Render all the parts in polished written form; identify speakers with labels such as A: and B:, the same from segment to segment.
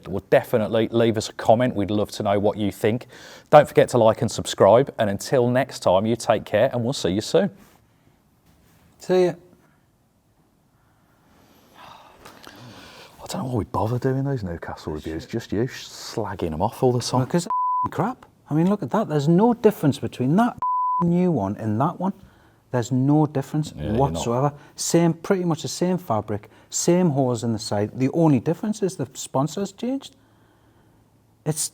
A: well, definitely leave us a comment. We'd love to know what you think. Don't forget to like and subscribe. And until next time, you take care and we'll see you soon.
B: See ya.
A: I don't know why we bother doing those Newcastle reviews. Just you slagging them off all the time.
B: Because crap. I mean, look at that. There's no difference between that new one and that one. There's no difference whatsoever. Same, pretty much the same fabric, same holes in the side. The only difference is the sponsor's changed. It's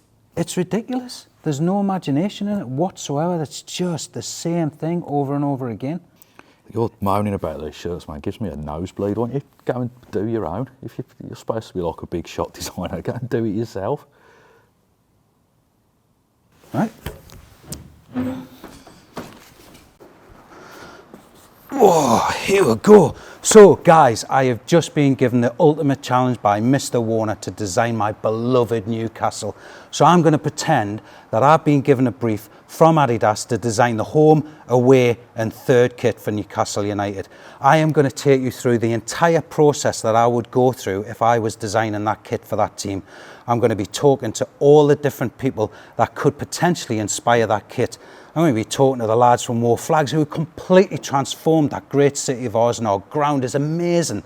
B: ridiculous. There's no imagination in it whatsoever. It's just the same thing over and over again.
A: You're moaning about these shirts, man. It gives me a nosebleed. Why don't you go and do your own? If you're supposed to be like a big shot designer, go and do it yourself.
B: Right. Whoa, here we go. So guys, I have just been given the ultimate challenge by Mr. Warner to design my beloved Newcastle. So I'm going to pretend that I've been given a brief from Adidas to design the home, away and third kit for Newcastle United. I am going to take you through the entire process that I would go through if I was designing that kit for that team. I'm going to be talking to all the different people that could potentially inspire that kit. I'm going to be talking to the lads from War Flags who completely transformed that great city of ours, and our ground is amazing.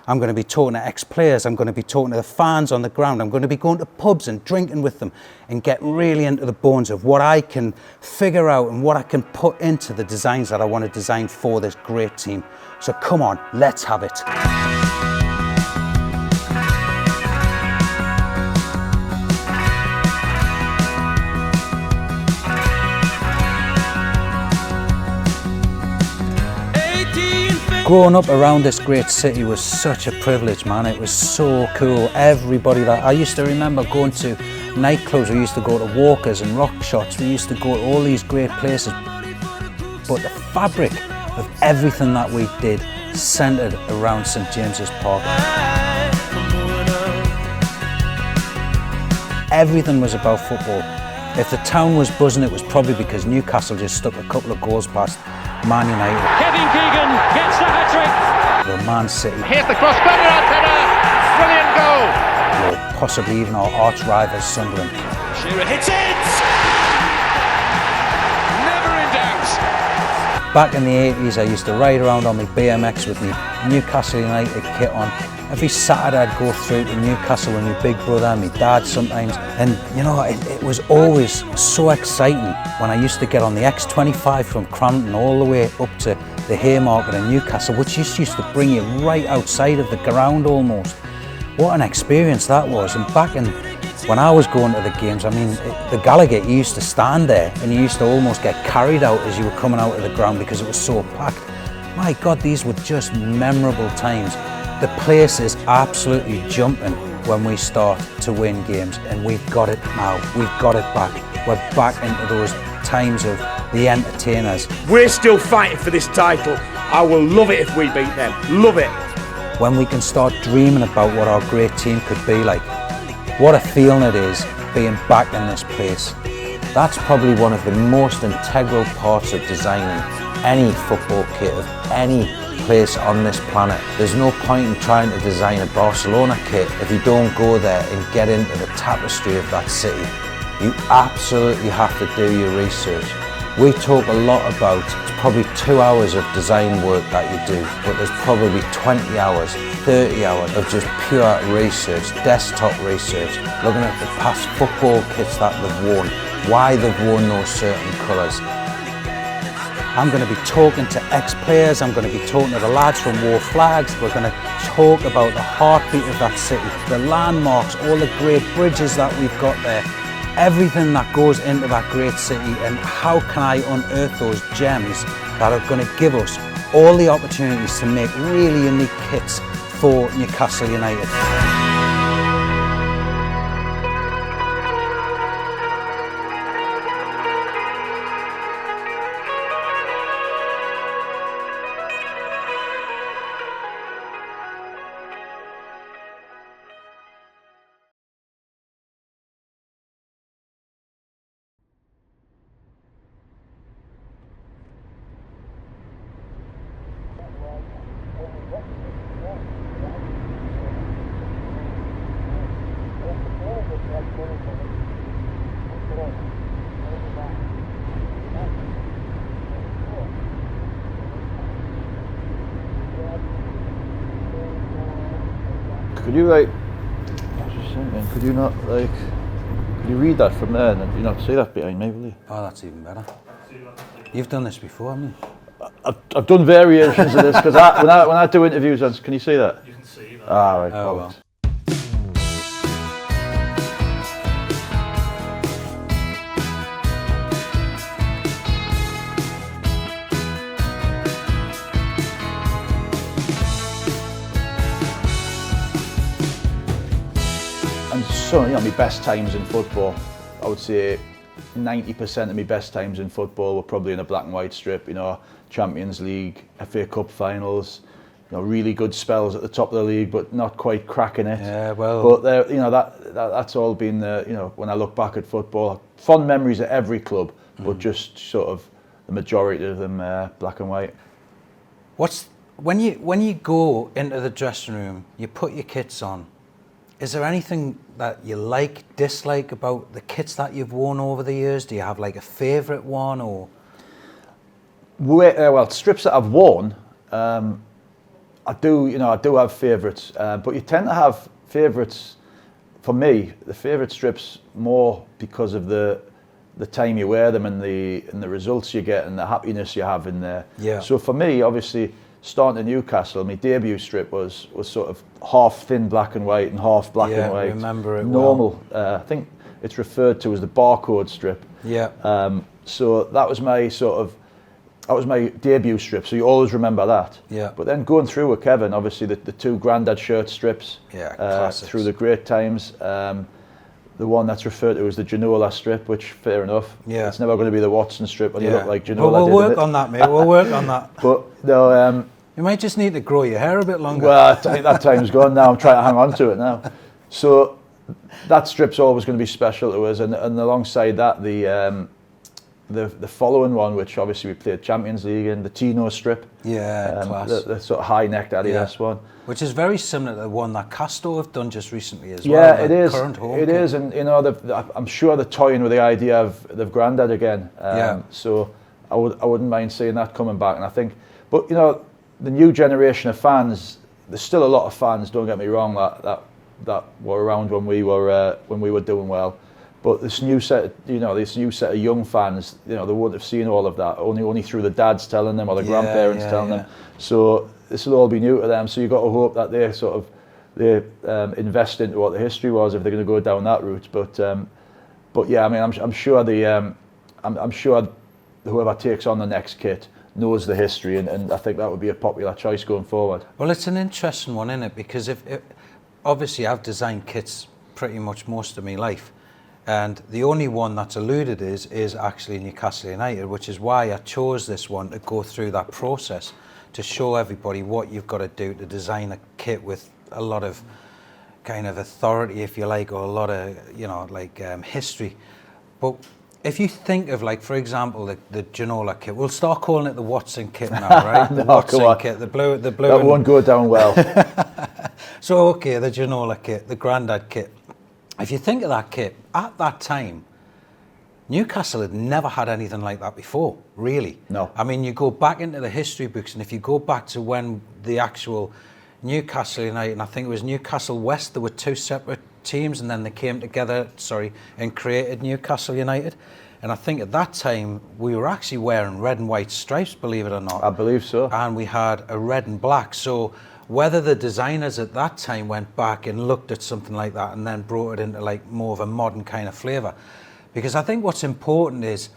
B: I'm going to be talking to ex-players, I'm going to be talking to the fans on the ground, I'm going to be going to pubs and drinking with them and get really into the bones of what I can figure out and what I can put into the designs that I want to design for this great team. So come on, let's have it. Growing up around this great city was such a privilege, man. It was so cool. Everybody that I used to remember going to nightclubs, we used to go to Walkers and Rock Shots, we used to go to all these great places. But the fabric of everything that we did centred around St James's Park. Everything was about football. If the town was buzzing, it was probably because Newcastle just stuck a couple of goals past Man United.
C: Kevin Keegan gets the hat-trick.
B: Or Man City.
C: Here's the cross, Buglass header. Brilliant goal.
B: Or possibly even our arch rivals, Sunderland.
C: Shearer hits it. Never in doubt.
B: Back in the 80s, I used to ride around on my BMX with my Newcastle United kit on. Every Saturday I'd go through to Newcastle with my big brother and my dad sometimes. And you know, it was always so exciting when I used to get on the X25 from Crampton all the way up to the Haymarket in Newcastle, which just used to bring you right outside of the ground almost. What an experience that was. And back in, when I was going to the games, I mean, the Gallagher, you used to stand there and you used to almost get carried out as you were coming out of the ground because it was so packed. My God, these were just memorable times. The place is absolutely jumping when we start to win games, and we've got it now. We've got it back. We're back into those times of the entertainers.
D: We're still fighting for this title. I will love it if we beat them. Love it.
B: When we can start dreaming about what our great team could be like. What a feeling it is being back in this place. That's probably one of the most integral parts of designing any football kit of any place on this planet. There's no point in trying to design a Barcelona kit if you don't go there and get into the tapestry of that city. You absolutely have to do your research. We talk a lot about, it's probably 2 hours of design work that you do, but there's probably 20 hours, 30 hours of just pure research, desktop research, looking at the past football kits that they've worn, why they've worn those certain colours. I'm going to be talking to ex-players, I'm going to be talking to the lads from War Flags, we're going to talk about the heartbeat of that city, the landmarks, all the great bridges that we've got there, everything that goes into that great city, and how can I unearth those gems that are going to give us all the opportunities to make really unique kits for Newcastle United.
E: Could you like? I was just thinking. Could you not like? Could you read that from there and then you not see that behind me, will you?
B: Oh, that's even better. You've done this before, haven't you?
E: I've done variations of this because when I do interviews, can you see that?
F: You can see that.
E: Ah, right.
B: Oh, well.
E: And so, my best times in football, I would say 90% of my best times in football were probably in a black and white strip, Champions League, FA Cup finals, really good spells at the top of the league, but not quite cracking it.
B: Yeah, well.
E: But there, that's all been when I look back at football, fond memories at every club, but just sort of the majority of them black and white.
B: When you go into the dressing room, you put your kits on. Is there anything that you dislike about the kits that you've worn over the years? Do you have like a favourite one or?
E: Well, strips that I've worn, I do have favourites, but you tend to have favourites. For me, the favourite strips more because of the time you wear them and the results you get and the happiness you have in there.
B: Yeah.
E: So for me, obviously, starting in Newcastle, my debut strip was sort of half thin black and white and half black and white.
B: Yeah, remember it
E: normal. I think it's referred to as the barcode strip.
B: Yeah.
E: So that was my debut strip. So you always remember that.
B: Yeah.
E: But then going through with Kevin, obviously the two Grandad shirt strips.
B: Yeah, classics.
E: Through the great times. The one that's referred to as the Ginola strip, which fair enough.
B: Yeah.
E: It's never going to be the Watson strip when you look like Ginola.
B: Well, we'll
E: did,
B: work on that, mate. We'll work on that.
E: But no.
B: You might just need to grow your hair a bit longer.
E: Well, I think that time's gone now. I'm trying to hang on to it now. So that strip's always going to be special to us, and alongside that, the following one, which obviously we played Champions League in, the Tino strip.
B: Yeah, class.
E: The sort of high-necked Adidas one.
B: Which is very similar to the one that Castor have done just recently as well.
E: Yeah, it is.
B: Current home
E: it
B: kit.
E: is, and I'm sure they're toying with the idea of the Grandad again. So I wouldn't mind seeing that coming back, and I think, but the new generation of fans, there's still a lot of fans. Don't get me wrong, that were around when we were doing well. But this new set of young fans, they wouldn't have seen all of that. Only through the dads telling them or the grandparents telling them. So this will all be new to them. So you've got to hope that they invest into what the history was if they're going to go down that route. But yeah, I mean, I'm sure I'm sure whoever takes on the next kit knows the history, and I think that would be a popular choice going forward.
B: Well, it's an interesting one, isn't it? Because obviously I've designed kits pretty much most of my life. And the only one that's eluded is actually Newcastle United, which is why I chose this one to go through that process to show everybody what you've got to do to design a kit with a lot of kind of authority, if you like, or a lot of, history. But if you think of, like, for example, the Ginola kit, we'll start calling it the Watson kit now, right? The Watson kit, the blue. That
E: won't go down well.
B: So, okay, the Ginola kit, the Grandad kit. If you think of that kit, at that time, Newcastle had never had anything like that before, really.
E: No.
B: I mean, you go back into the history books, and if you go back to when the actual Newcastle United, and I think it was Newcastle West, there were two separate teams, and then they came together, and created Newcastle United. And I think at that time, we were actually wearing red and white stripes, believe it or not.
E: I believe so.
B: And we had a red and black. So whether the designers at that time went back and looked at something like that and then brought it into like more of a modern kind of flavour. Because I think what's important is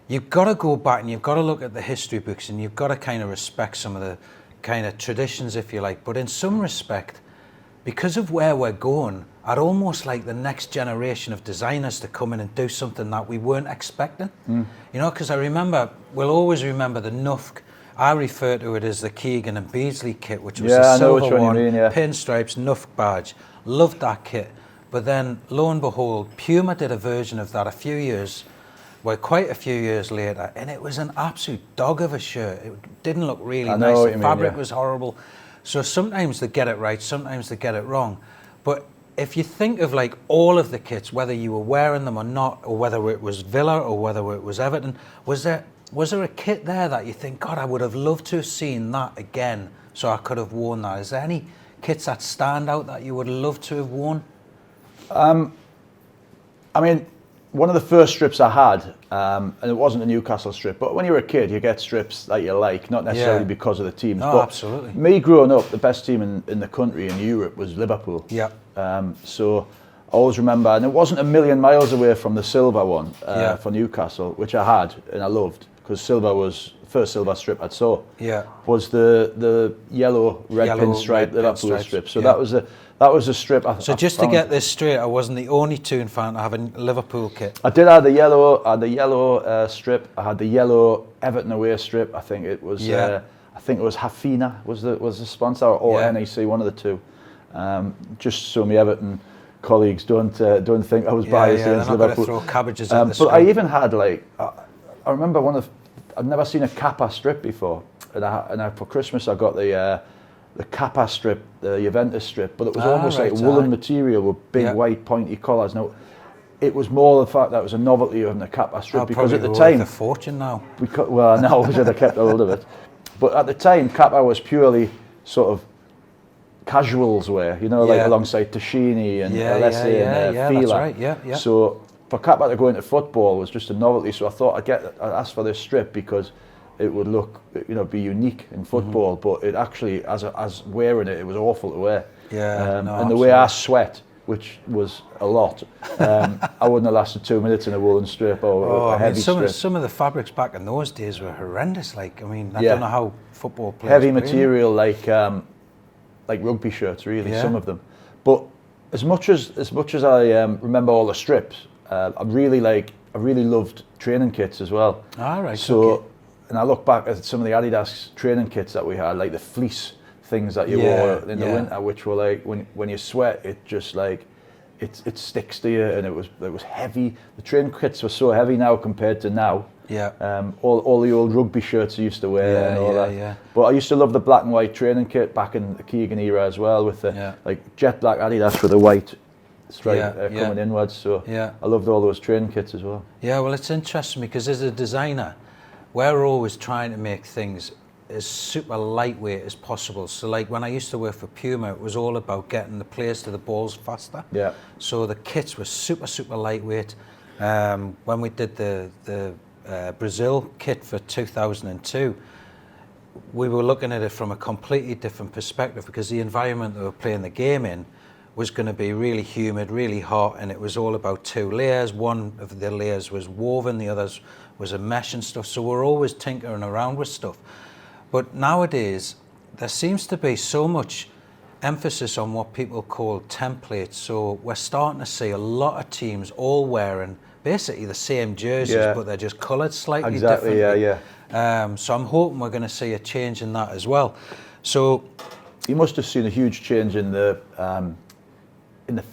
B: you've got to go back and you've got to look at the history books, and you've got to kind of respect some of the kind of traditions, if you like. But in some respect, because of where we're going, I'd almost like the next generation of designers to come in and do something that we weren't expecting. Because we'll always remember the Nufk. I refer to it as the Keegan and Beasley kit, which was a silver one, pinstripes, Nufk badge. Loved that kit. But then, lo and behold, Puma did a version of that quite a few years later, and it was an absolute dog of a shirt. It didn't look really nice. The fabric was horrible. So sometimes they get it right, sometimes they get it wrong. But if you think of like all of the kits, whether you were wearing them or not, or whether it was Villa or whether it was Everton, was there a kit there that you think, God, I would have loved to have seen that again, so I could have worn that? Is there any kits that stand out that you would love to have worn?
E: I mean, one of the first strips I had, and it wasn't a Newcastle strip, but when you're a kid, you get strips that you like, not necessarily because of the teams.
B: No,
E: but
B: absolutely.
E: Me growing up, the best team in the country, in Europe, was Liverpool.
B: Yeah.
E: So I always remember, and it wasn't a million miles away from the silver one for Newcastle, which I had and I loved, because silver was the first silver strip I saw.
B: Yeah.
E: Was the yellow red pinstripe Liverpool strip. So that was a strip.
B: So just to get this straight, I wasn't the only Toon fan to have a Liverpool kit.
E: I did have the yellow strip. I had the yellow Everton away strip. I think it was. I think it was Hafina was the sponsor, or NEC, one of the two. Just so my Everton colleagues don't think I was biased against Liverpool.
B: Throw cabbages at the
E: but I even had like I remember I'd never seen a Kappa strip before, and I for Christmas I got the Kappa strip, the Juventus strip, but it was almost like woolen material with big white pointy collars. Now, it was more the fact that it was a novelty of the Kappa strip, because at the time,
B: a fortune now.
E: Now I should have kept hold of it. But at the time, Kappa was purely sort of casuals wear, like alongside Tashini and Alessi and Fila.
B: That's right.
E: So for Kappa to go into football was just a novelty. So I thought I'd ask for this strip because it would look, be unique in football, but it actually, as wearing it was awful to wear. And the way I sweat, which was a lot, I wouldn't have lasted 2 minutes in a woolen strip or a heavy strip.
B: Some of the fabrics back in those days were horrendous. I don't know how football players.
E: Heavy material, like rugby shirts, really. Some of them. But as much as I remember all the strips, I really loved training kits as well.
B: All right.
E: So. And I look back at some of the Adidas training kits that we had, like the fleece things that you wore in the winter, which were like when you sweat, it just like it sticks to you, and it was heavy. The training kits were so heavy now compared to now. Yeah. All the old rugby shirts I used to wear and all that. Yeah. But I used to love the black and white training kit back in the Keegan era as well, with the like jet black Adidas with the white stripe coming inwards. So I loved all those training kits as well.
B: Yeah. Well, it's interesting because as a designer, we're always trying to make things as super lightweight as possible. So like when I used to work for Puma, it was all about getting the players to the balls faster. Yeah. So the kits were super lightweight. When we did the Brazil kit for 2002, we were looking at it from a completely different perspective, because the environment that we were playing the game in was going to be really humid, really hot, and it was all about 2 layers. One of the layers was woven, the others was a mesh and stuff. So we're always tinkering around with stuff. But nowadays, there seems to be so much emphasis on what people call templates. So we're starting to see a lot of teams all wearing basically the same jerseys, but they're just coloured slightly differently. So I'm hoping we're going to see a change in that as well. So
E: you must have seen a huge change in the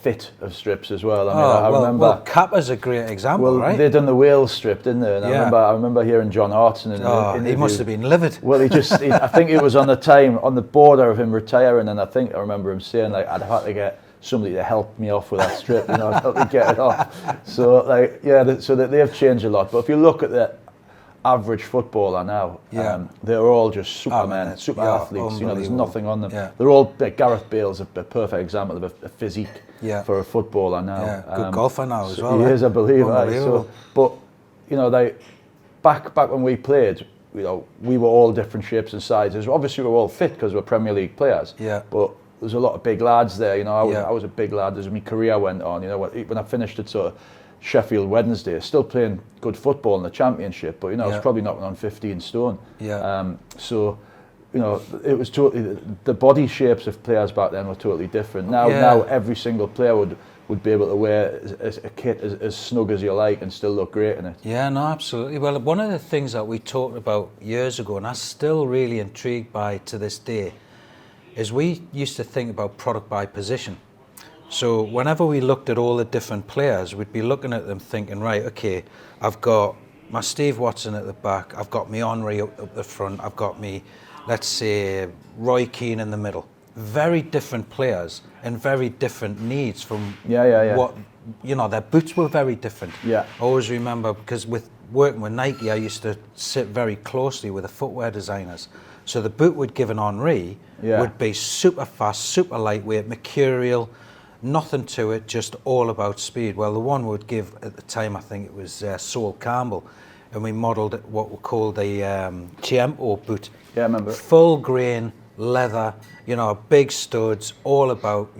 E: fit of strips as well. I remember.
B: Well, Kappa's a great example, right?
E: They done the Wales strip, didn't they? And I remember hearing John Hartson in the interview.
B: He must have been livid.
E: Well, I think it was on the border of him retiring, and I remember him saying, like, I'd have to get somebody to help me off with that strip, help me get it off. So, so that they have changed a lot. But if you look at the average footballer now, they're all just supermen, super athletes. There's nothing on them. They're all Gareth Bale's a perfect example of a physique for a footballer now.
B: Good golfer now as well.
E: He is, I believe. But back when we played, we were all different shapes and sizes. Obviously, we were all fit because we're Premier League players. Yeah. But there's a lot of big lads there. I was a big lad as my career went on. When I finished at sort of Sheffield Wednesday, still playing good football in the Championship, but I was probably knocking on 15 stone. So it was totally, the body shapes of players back then were totally different. Now every single player would be able to wear a kit as snug as you like and still look great in it.
B: Yeah, no, absolutely. Well, one of the things that we talked about years ago, and I'm still really intrigued by to this day, is we used to think about product by position. So whenever we looked at all the different players, we'd be looking at them thinking, right, okay, I've got my Steve Watson at the back, I've got me Henry up the front, I've got me, let's say, Roy Keane in the middle. very different players and very different needs from
E: Yeah.
B: what, their boots were very different.
E: Yeah.
B: I always remember, because with working with Nike, I used to sit very closely with the footwear designers. So the boot we'd given Henri would be super fast, super lightweight, mercurial, nothing to it, just all about speed. Well, the one we'd give at the time, I think it was Sol Campbell, and we modelled what we called the Chiempo boot.
E: Yeah, I remember.
B: Full grain, leather, big studs, all about,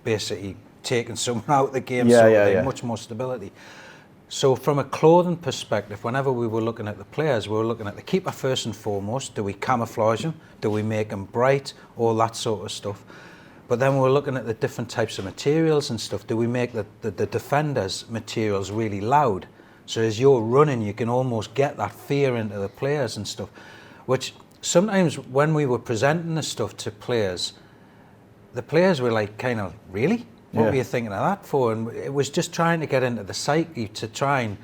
B: basically taking someone out of the game, much more stability. So from a clothing perspective, whenever we were looking at the players, we were looking at the keeper first and foremost. Do we camouflage them? Do we make them bright? All that sort of stuff. But then we're looking at the different types of materials and stuff. Do we make the defenders' materials really loud? So as you're running, you can almost get that fear into the players and stuff, which sometimes when we were presenting the stuff to players, the players were like, kind of, really? What were you thinking of that for? And it was just trying to get into the psyche to try and,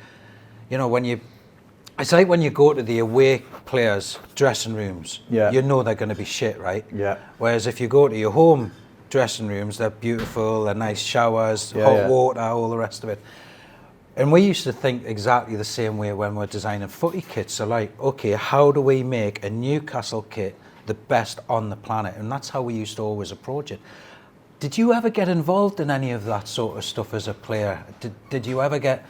B: it's like when you go to the away players' dressing rooms, you know they're going to be shit, right?
E: Yeah.
B: Whereas if you go to your home dressing rooms, they're beautiful, they're nice showers, hot water, all the rest of it. And we used to think exactly the same way when we're designing footy kits. So like, okay, how do we make a Newcastle kit the best on the planet? And that's how we used to always approach it. Did you ever get involved in any of that sort of stuff as a player? Did you ever get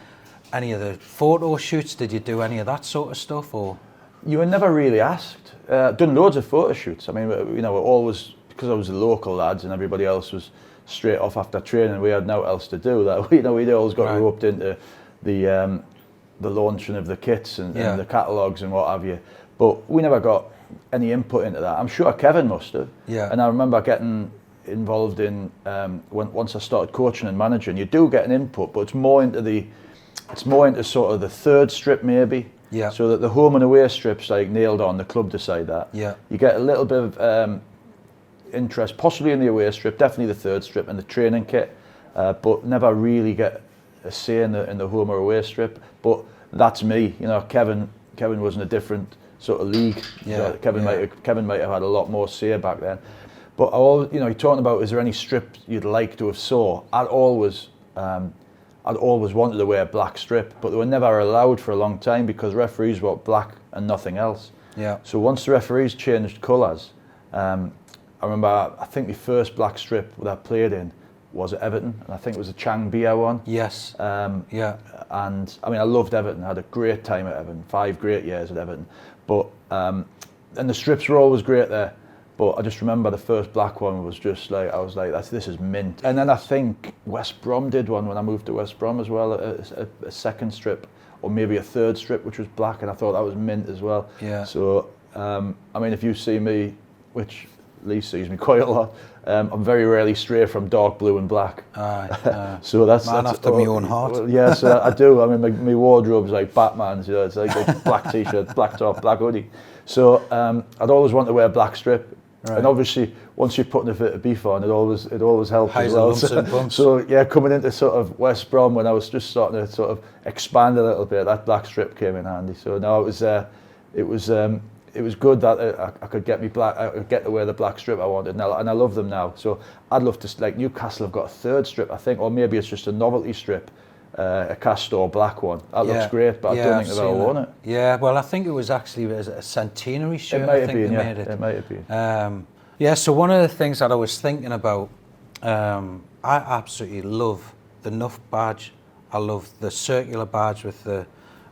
B: any of the photo shoots? Did you do any of that sort of stuff? Or
E: you were never really asked. Done loads of photo shoots. I mean, we're always, because I was the local lads and everybody else was straight off after training. We had no else to do. That we'd always got roped into the launching of the kits and the catalogues and what have you. But we never got any input into that. I'm sure Kevin must have.
B: Yeah.
E: And I remember getting involved in once I started coaching and managing. You do get an input, but it's more into sort of the third strip maybe.
B: Yeah.
E: So that the home and away strips like nailed on, the club decide that.
B: Yeah.
E: You get a little bit of interest, possibly in the away strip, definitely the third strip and the training kit, but never really get a say in the home or away strip. But that's me. Kevin was in a different sort of league.
B: Yeah.
E: Kevin might have had a lot more say back then. But you're talking about, is there any strip you'd like to have saw? I'd always wanted to wear a black strip, but they were never allowed for a long time because referees wore black and nothing else.
B: Yeah.
E: So once the referees changed colours, I remember, I think the first black strip that I played in was at Everton, and I think it was a Chang Bia one.
B: Yes. Yeah.
E: And I mean, I loved Everton. I had a great time at Everton, 5 great years at Everton. But and the strips were always great there. But I just remember the first black one was just like, I was like, this is mint. And then I think West Brom did one when I moved to West Brom as well, a second strip, or maybe a third strip, which was black, and I thought that was mint as well.
B: Yeah.
E: So, I mean, if you see me, which Lee sees me quite a lot, I'm very rarely stray from dark blue and black. So that's
B: after my own heart.
E: Well, yeah, so I do. I mean, my wardrobe's like Batman's. It's like a black t-shirt, black top, black hoodie. So I'd always want to wear a black strip. Right. And obviously, once you're putting a bit of beef on, it always helps as well. So yeah, coming into sort of West Brom when I was just starting to sort of expand a little bit, that black strip came in handy. So no, it was good that I could get I could get to wear the black strip I wanted, and I love them now. So I'd love to, like Newcastle have got a third strip, I think, or maybe it's just a novelty strip, a Castor black one. That looks great, but I don't think they've ever worn it.
B: Yeah, well, I think it was actually a centenary shirt.
E: It might
B: I
E: have
B: think
E: been,
B: they
E: yeah.
B: made it.
E: It might have been.
B: Yeah, so one of the things that I was thinking about, I absolutely love the Nuff badge. I love the circular badge with the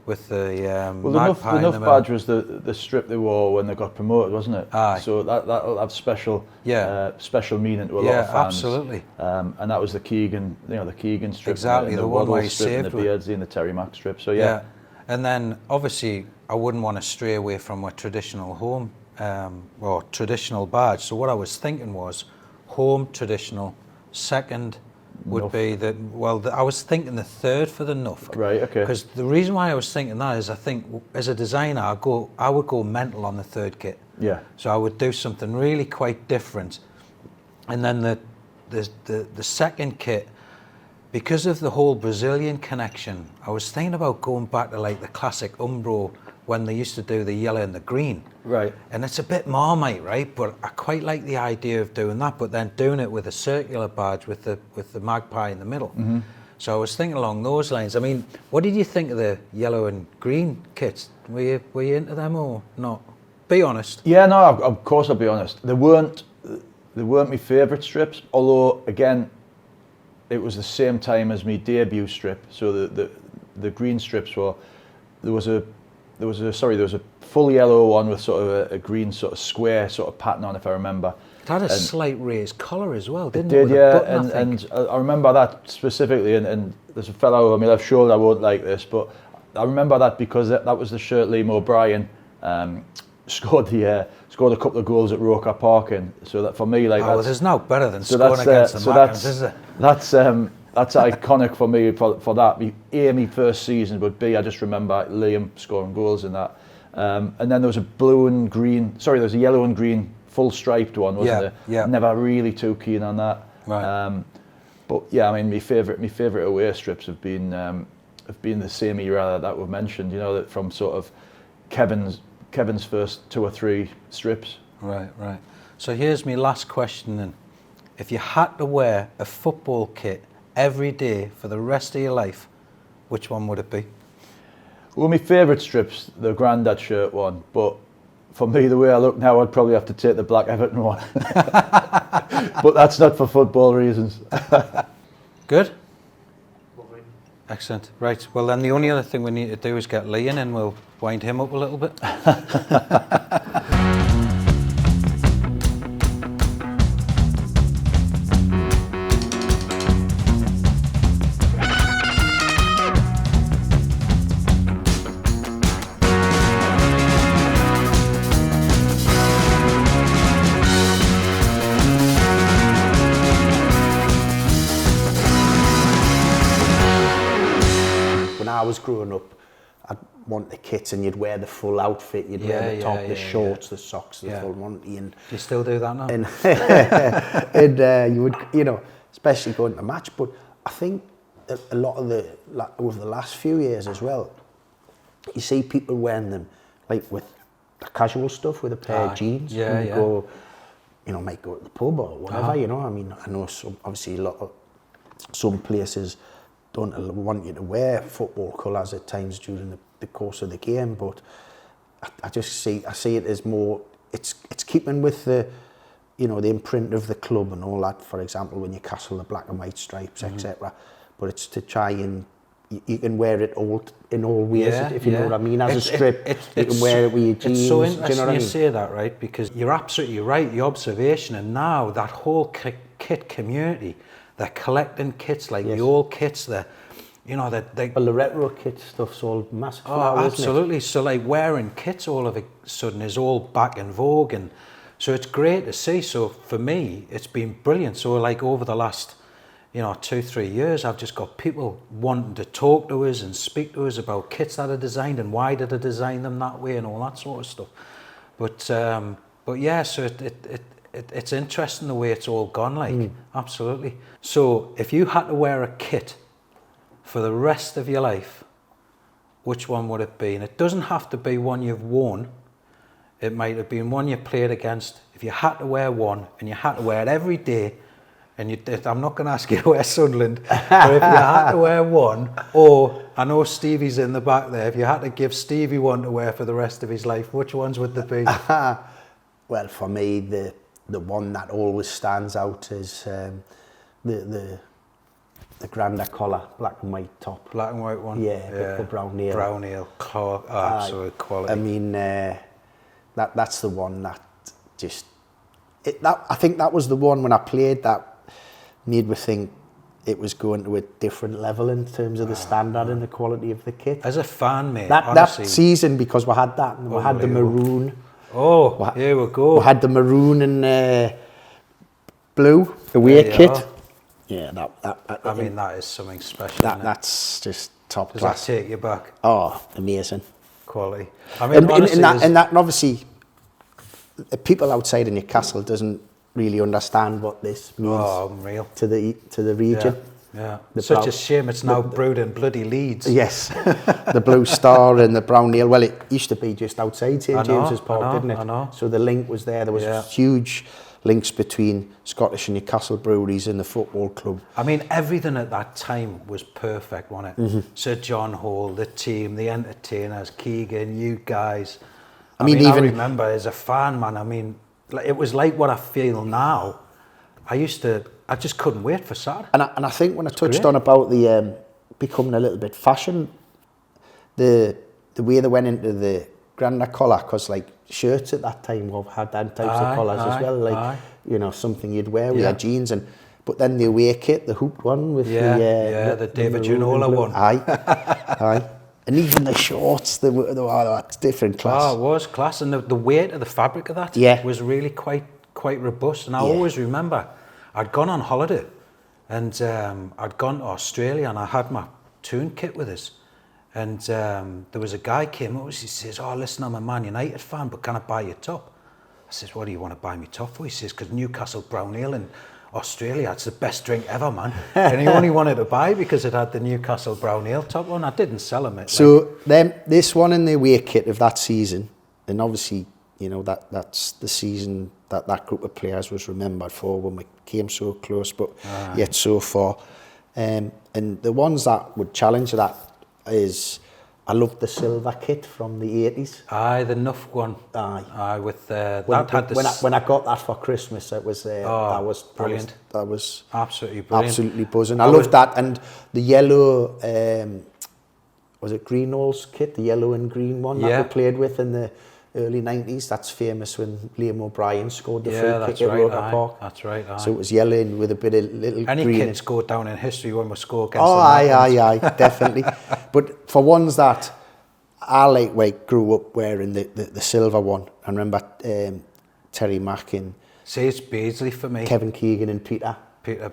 B: magpie.
E: The Nuff badge was the strip they wore when they got promoted, wasn't it?
B: Aye.
E: So that'll have special meaning to a lot of fans.
B: Yeah, absolutely.
E: And that was the Keegan, the Keegan strip.
B: Exactly,
E: and
B: the one where he
E: strip
B: saved
E: and the Beardsley and the Terry Mack strip. So
B: yeah. And then obviously I wouldn't want to stray away from a traditional home or traditional badge. So what I was thinking was home traditional, second would
E: Nuff.
B: be I was thinking the third for the Nuff.
E: Right, okay.
B: Because the reason why I was thinking that is I think as a designer I would go mental on the third kit.
E: Yeah.
B: So I would do something really quite different. And then the second kit, because of the whole Brazilian connection, I was thinking about going back to like the classic Umbro when they used to do the yellow and the green.
E: Right.
B: And it's a bit Marmite, right? But I quite like the idea of doing that, but then doing it with a circular badge with the magpie in the middle. Mm-hmm. So I was thinking along those lines. I mean, what did you think of the yellow and green kits? Were you into them or not? Be honest.
E: Yeah, no, of course I'll be honest. They weren't my favourite strips, although again, it was the same time as my debut strip. So the green strips were, there was a full yellow one with sort of a green sort of square sort of pattern on, if I remember.
B: It had a slight raised collar as well, didn't
E: it?
B: It
E: did, yeah,
B: button,
E: and I remember that specifically, and there's a fellow over me, I'm sure I won't like this, but I remember that because that was the shirt Liam O'Brien scored a couple of goals at Roker Park in. So that for me, like,
B: well, there's no better than scoring against the Magnums, is there?
E: That's iconic for me for that. My first season, but B, I just remember Liam scoring goals in that. And then there was a yellow and green full striped one, wasn't there?
B: Yeah.
E: Never really too keen on that.
B: Right.
E: But yeah, I mean, my favourite away strips have been the same era that we've mentioned. You know, that from sort of Kevin's first 2 or 3 strips.
B: Right. So here's my last question then. If you had to wear a football kit every day for the rest of your life, which one would it be?
E: Well, my favourite strip's the Grandad shirt one, but for me, the way I look now, I'd probably have to take the black Everton one. But that's not for football reasons.
B: Good? Lovely. Excellent. Right, well then the only other thing we need to do is get Lee in and we'll wind him up a little bit.
F: I was growing up, I'd want the kits and you'd wear the full outfit, you'd wear the top, the shorts, the socks, the full Monty. And
B: you still do that now?
F: And you would, especially going to match. But I think a lot of over the last few years as well, you see people wearing them like with the casual stuff, with a pair of jeans. Go, might go to the pub or whatever, I mean, I know obviously some places don't want you to wear football colours at times during the course of the game, but I see it as more, it's keeping with the imprint of the club and all that. For example, when Newcastle, the black and white stripes, etc. But it's to try and you can wear it all in all ways, if you know what I mean. As a strip, you can wear it with your jeans.
B: It's so interesting
F: do you know what I mean?
B: say that, right? Because you're absolutely right, the observation, and now that whole kit community, they're collecting kits like the old kits. Well,
F: the retro kit stuff's all massive.
B: Oh, absolutely. So like wearing kits all of a sudden is all back in vogue, and so it's great to see. So for me, it's been brilliant. So like over the last 2-3 years, I've just got people wanting to talk to us and speak to us about kits that are designed and why did they design them that way and all that sort of stuff. But yeah, so it's interesting the way it's all gone, like, absolutely. So if you had to wear a kit for the rest of your life, which one would it be? And it doesn't have to be one you've worn. It might have been one you played against. If you had to wear one and you had to wear it every day, and I'm not going to ask you to wear Sunderland, but if you had to wear one, or I know Stevie's in the back there, if you had to give Stevie one to wear for the rest of his life, which ones would they be?
F: Well, for me, the one that always stands out is the Grandad collar, black and white top.
B: Black and white one?
F: Yeah. The brown ale.
B: Brown ale, absolute quality.
F: I mean, that's the one that just... I think that was the one when I played that made me think it was going to a different level in terms of the standard and the quality of the kit.
B: As a fan, mate,
F: that season, because we had that, and we had the maroon.
B: Oh, here we go.
F: We had the maroon and blue away kit. Yeah,
B: I mean, that is something special.
F: That's just top class.
B: Does that take you back?
F: Oh, amazing
B: quality. I mean, honestly,
F: and obviously, people outside of Newcastle doesn't really understand what this means
B: unreal.
F: to the region.
B: Yeah.
F: The
B: Such
F: brown-
B: a shame it's now brewed in bloody Leeds.
F: Yes, the Blue Star and the Brown Ale. Well, it used to be just outside St
B: I know,
F: James's Park,
B: I know,
F: didn't it?
B: I know.
F: So the link was there. There was
B: Yeah.
F: huge links between Scottish and Newcastle breweries and the football club.
B: I mean, everything at that time was perfect, wasn't it?
F: Mm-hmm.
B: Sir John Hall, the team, the entertainers, Keegan, you guys. I
F: mean,
B: mean, I
F: even-
B: remember as a fan, man, I mean, it was like what I feel now. I just couldn't wait for Saturday.
F: And I think when I touched
B: great.
F: on about the becoming a little bit fashion, the way they went into the grandad collar, because like shirts at that time had them types
B: Aye,
F: of collars
B: aye,
F: as well, like
B: aye.
F: you know, something you'd wear with
B: Yeah.
F: your jeans, but then the away kit, the hooped one with
B: the David
F: maroon
B: Ginola
F: and blue.
B: one.
F: Aye, aye, and even the shorts, that's different class.
B: Oh, it was class, and the weight of the fabric of that
F: Yeah.
B: was really quite robust. And I
F: Yeah.
B: always remember, I'd gone on holiday, and I'd gone to Australia, and I had my tune kit with us. And there was a guy came up, he says, "Oh, listen, I'm a Man United fan, but can I buy your top?" I says, "What do you want to buy me top for?" He says, "Because Newcastle Brown Ale in Australia, it's the best drink ever, man." And he only wanted to buy because it had the Newcastle Brown Ale top on. I didn't sell him it.
F: So this one in the away kit of that season, and obviously, you know, that's the season that group of players was remembered for when we came so close, but yet so far. And the ones that would challenge that is, I loved the silver kit from the 80s.
B: Aye, the Nuff one.
F: Aye.
B: With
F: When I got that for Christmas, it was that was
B: brilliant.
F: That was
B: Absolutely brilliant.
F: absolutely buzzing. I loved that, and the yellow was it Greenall's kit, the yellow and green one that
B: Yeah.
F: we played with in the early 90s. That's famous when Liam O'Brien scored the free
B: that's
F: kick at
B: right,
F: Roker
B: aye.
F: Park.
B: That's right, aye.
F: So it was yellow and with a bit of little
B: Any
F: green.
B: kids go down in history when we score against
F: Oh,
B: the
F: aye,
B: Netherlands.
F: definitely. But for ones that I like grew up wearing the silver one. I remember Terry Mack and
B: See, it's Beasley for me.
F: Kevin Keegan and Peter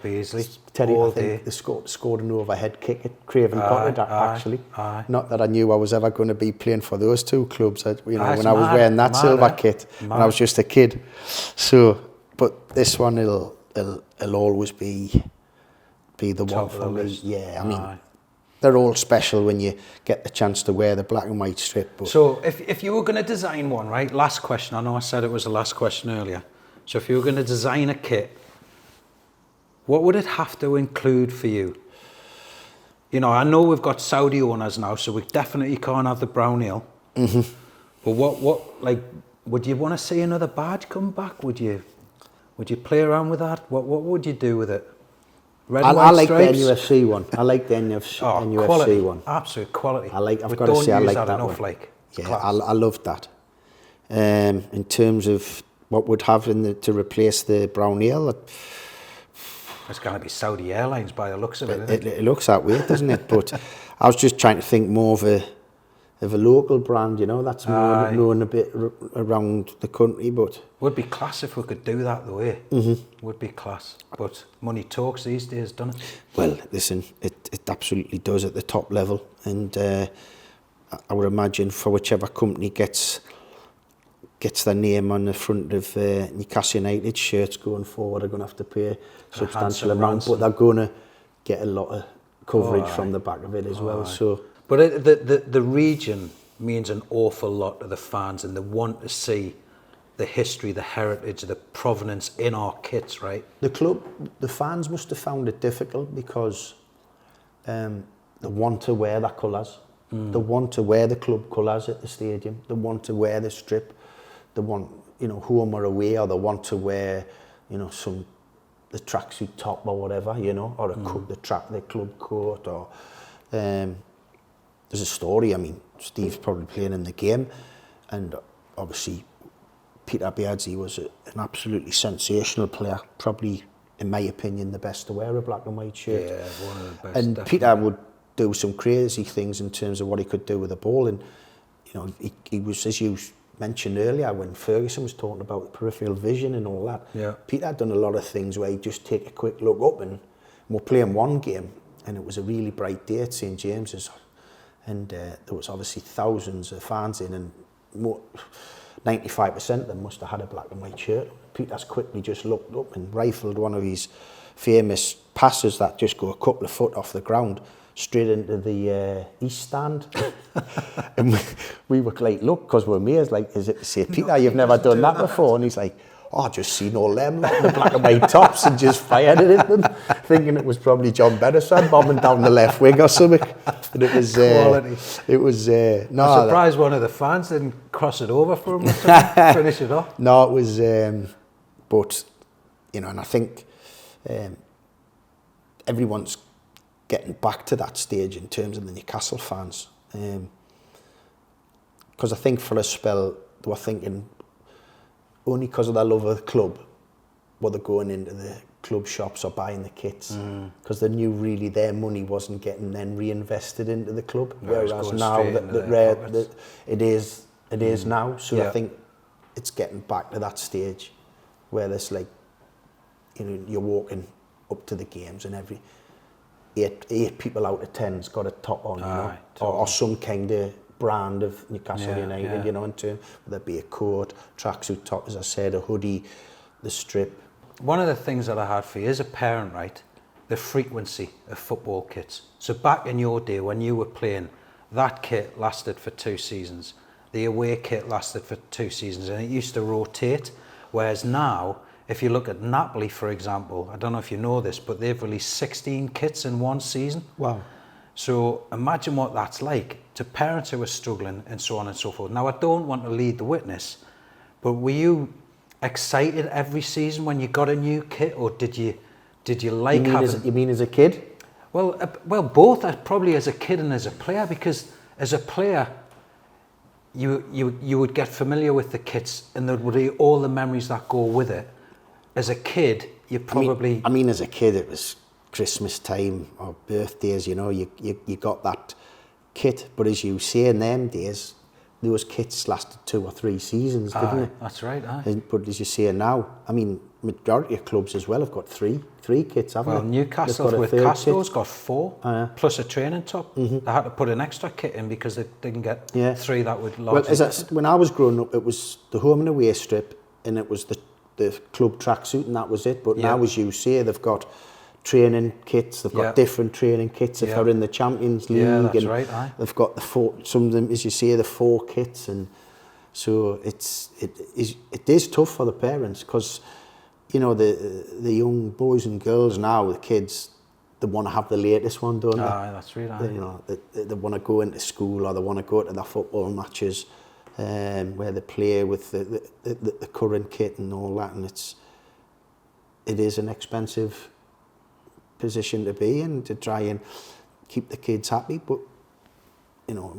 B: Beasley.
F: Terry,
B: all
F: I think
B: day.
F: they scored an overhead kick at Craven Cottage, actually.
B: aye.
F: Not that I knew I was ever going to be playing for those two clubs, when
B: it's
F: I was
B: mad,
F: wearing that
B: mad,
F: silver
B: eh?
F: kit when I
B: Mad.
F: was just a kid. So, but this one, it'll always be the
B: Top
F: one
B: of
F: for
B: the
F: me.
B: list.
F: Yeah, I mean,
B: Aye.
F: they're all special when you get the chance to wear the black and white strip. But
B: So if you were going to design one, right? Last question. I know I said it was the last question earlier. So if you were going to design a kit, what would it have to include for you? You know, I know we've got Saudi owners now, so we definitely can't have the brown ale. Mm-hmm. But what like, would you want to see another badge come back? Would you play around with that? What would you do with it? Red and
F: I
B: white
F: like
B: stripes?
F: the NUFC one. I like the NUFC
B: quality,
F: one.
B: Absolute quality.
F: I've
B: We
F: got to
B: don't
F: say, I
B: use
F: like
B: that
F: that
B: enough.
F: one.
B: Like, it's
F: Yeah,
B: class.
F: I loved that. In terms of what would have to replace the brown ale,
B: It's going to be Saudi Airlines by the looks of it, isn't it?
F: it looks that way, doesn't it? But I was just trying to think more of a local brand, that's known a bit around the country. But
B: Would be class if we could do that though, eh? Mm-hmm. Would be class. But money talks these days, doesn't it?
F: well, listen, it absolutely does at the top level, and I would imagine for whichever company gets their name on the front of Newcastle United shirts going forward, are going to have to pay a substantial
B: handsome
F: amount,
B: ransom.
F: but they're going to get a lot of coverage from the back of it as well. So
B: But the region means an awful lot to the fans, and they want to see the history, the heritage, the provenance in our kits, right?
F: the fans must have found it difficult because they want to wear their colours. They want to wear the club colours at the stadium. They want to wear the strip. They want, home or away, or they want to wear, the tracksuit top or whatever, or the club coat. Or there's a story. I mean, Steve's probably playing in the game, and obviously Peter Beardsley was an absolutely sensational player. Probably, in my opinion, the best to wear a black and white shirt.
B: Yeah, one of the best.
F: And
B: definitely.
F: Peter would do some crazy things in terms of what he could do with the ball, and he was, as you mentioned earlier, when Ferguson was talking about peripheral vision and all that.
B: Yeah.
F: Peter had done a lot of things where he'd just take a quick look up, and we're playing one game, and it was a really bright day at St James's, and there was obviously thousands of fans in, and 95% of them must have had a black and white shirt. Peter's quickly just looked up and rifled one of his famous passes that just go a couple of foot off the ground straight into the east stand. And we were like, look, because we're amazed, like, is it St. Peter? You've never done that before? And he's like, oh, I just seen all them, like, the black and white tops, and just fired it at them, thinking it was probably John Bettison bombing down the left wing or something. And it was, no.
B: I'm surprised one of the fans didn't cross it over for him or something, finish it off.
F: No, it was, but, you know, and I think everyone's getting back to that stage in terms of the Newcastle fans. Because I think for a spell, they were thinking, only because of their love of the club, were they going into the club shops or buying the kits, because they knew really their money wasn't getting then reinvested into the club.
B: No,
F: whereas now that it is now. So I think it's getting back to that stage where there's like, you know, you're walking up to the games and every eight people out of 10's got a top on, you know, or some kind of brand of Newcastle United, you know, in terms, whether it be a coat, tracksuit top, as I said, a hoodie, the strip.
B: One of the things that I had for you as a parent, right, the frequency of football kits. So back in your day when you were playing, that kit lasted for 2 seasons. The away kit lasted for 2 seasons, and it used to rotate. Whereas now, if you look at Napoli, for example, I don't know if you know this, but they've released 16 kits in 1 season.
F: Wow.
B: So imagine what that's like to parents who are struggling and so on and so forth. Now, I don't want to lead the witness, but were you excited every season when you got a new kit, or did you like having...
F: You mean as a kid?
B: Well, both, probably as a kid and as a player, because as a player, you would get familiar with the kits and there would be all the memories that go with it. As a kid, you probably...
F: I mean, as a kid, it was Christmas time or birthdays, you know, you got that kit. But as you say, in them days, those kits lasted 2 or 3 seasons, didn't they?
B: That's right,
F: But as you say now, I mean, majority of clubs as well have got three kits, haven't they?
B: Well, Newcastle with Castro's got 4, plus a training top. They had to put an extra kit in because they didn't get 3 that would large.
F: Well, when I was growing up, it was the home and away strip, and it was the club tracksuit, and that was it. But now, as you say, they've got training kits, they've got different training kits if they're in the Champions League.
B: Yeah, that's
F: and
B: right,
F: they've got some of them, as you say, the 4 kits, and so it is tough for the parents, because you know the young boys and girls now, the kids, they want to have the latest one, don't they?
B: That's right.
F: You know, they want to go into school, or they want to go to their football matches, where they play with the current kit and all that, and it is an expensive position to be in, to try and keep the kids happy. But you know,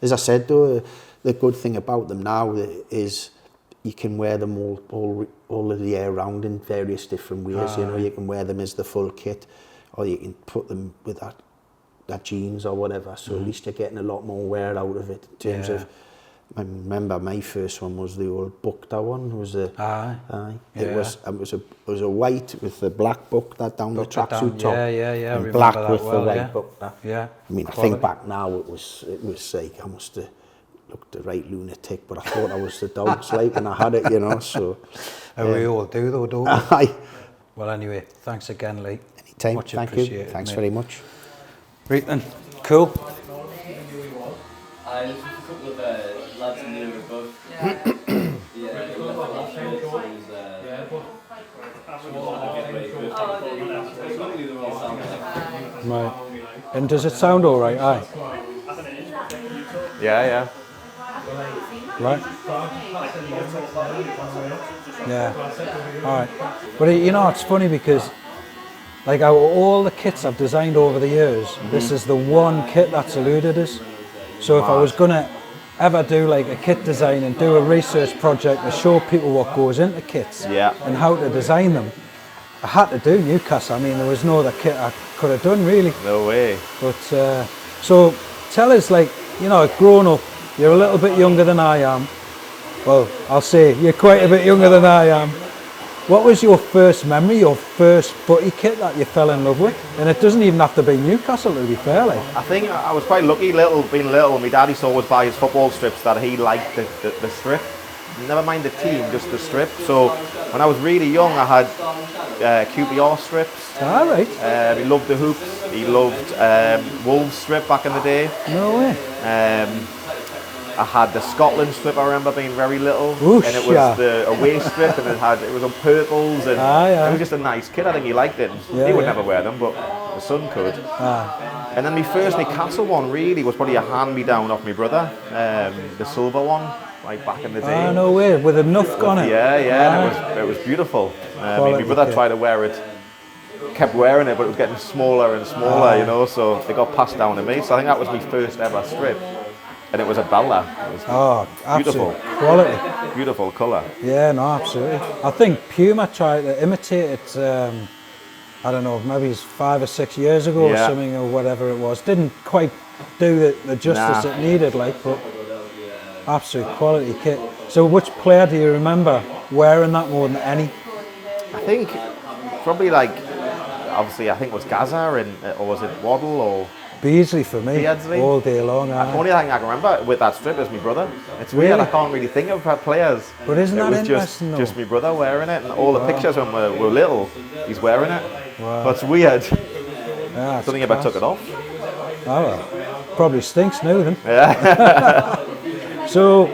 F: as I said though, the good thing about them now is you can wear them all of the year round in various different ways. You know, you can wear them as the full kit, or you can put them with that jeans or whatever. So at least you're getting a lot more wear out of it in terms of. I remember my first one was the old Buckda one. It was it was a white with the black buck that down the tracksuit top.
B: Yeah.
F: And black with the white Buckda.
B: Yeah.
F: I mean, I think back now it was like I must have looked the right lunatic, but I thought I was the dog's like, and I had it, you know. So
B: we all do though, don't we?
F: Aye.
B: Well, anyway, thanks again, Lee.
F: Anytime.
B: Much
F: Thank you.
B: appreciated,
F: Thanks
B: mate.
F: very much.
B: Right then, cool.
G: I listened to a couple of lads in the above.
B: Right. And does it sound all right? Aye.
H: Yeah.
B: Right. Yeah. All right. But you know, it's funny because, like, all the kits I've designed over the years, this is the one kit that's eluded us. So if I was gonna ever do like a kit design and do a research project to show people what goes into kits and how to design them, I had to do Newcastle. I mean, there was no other kit I could have done really.
H: No way.
B: But so tell us, like, you know, growing up, you're a little bit younger than I am. Well, I'll say you're quite a bit younger than I am. What was your first memory, your first footy kit that you fell in love with? And it doesn't even have to be Newcastle, to be fair. Like.
H: I think I was quite lucky being little. My dad used to always buy his football strips that he liked the strip. never mind the team, just the strip. So when I was really young, I had QPR strips.
B: All right.
H: He loved the hoops. He loved Wolves strip back in the day.
B: No way.
H: I had the Scotland strip. I remember being very little,
B: Oosh,
H: and it was the away strip, and it was on purples, and it was just a nice kid. I think he liked it. He would never wear them, but the son could. And then my first Newcastle one really was probably a hand-me-down off my brother, the silver one, like back in the day.
B: Oh, no way, with a nuff on it.
H: Yeah, it was beautiful. My brother tried to wear it, kept wearing it, but it was getting smaller and smaller, you know, so it got passed down to me. So I think that was my first ever strip. And it was a Bella. It was beautiful
B: quality,
H: beautiful colour.
B: Yeah, no, absolutely. I think Puma tried to imitate it. I don't know, maybe it's 5 or 6 years ago or something, or whatever it was. Didn't quite do the justice it needed, like, but absolute quality kit. So, which player do you remember wearing that more than any?
H: I think probably obviously I think it was Gaza or was it Waddle or
B: Beasley for me,
H: Beardsley.
B: All day long.
H: The only thing I can remember with that strip is my brother. It's weird, I can't really think of players.
B: But isn't that
H: It
B: interesting
H: was just my brother wearing it, and all the pictures when we're little, he's wearing it.
B: Wow.
H: But it's weird.
B: Yeah,
H: Don't think I ever took it off.
B: Oh, well, probably stinks now then.
H: Yeah.
B: So,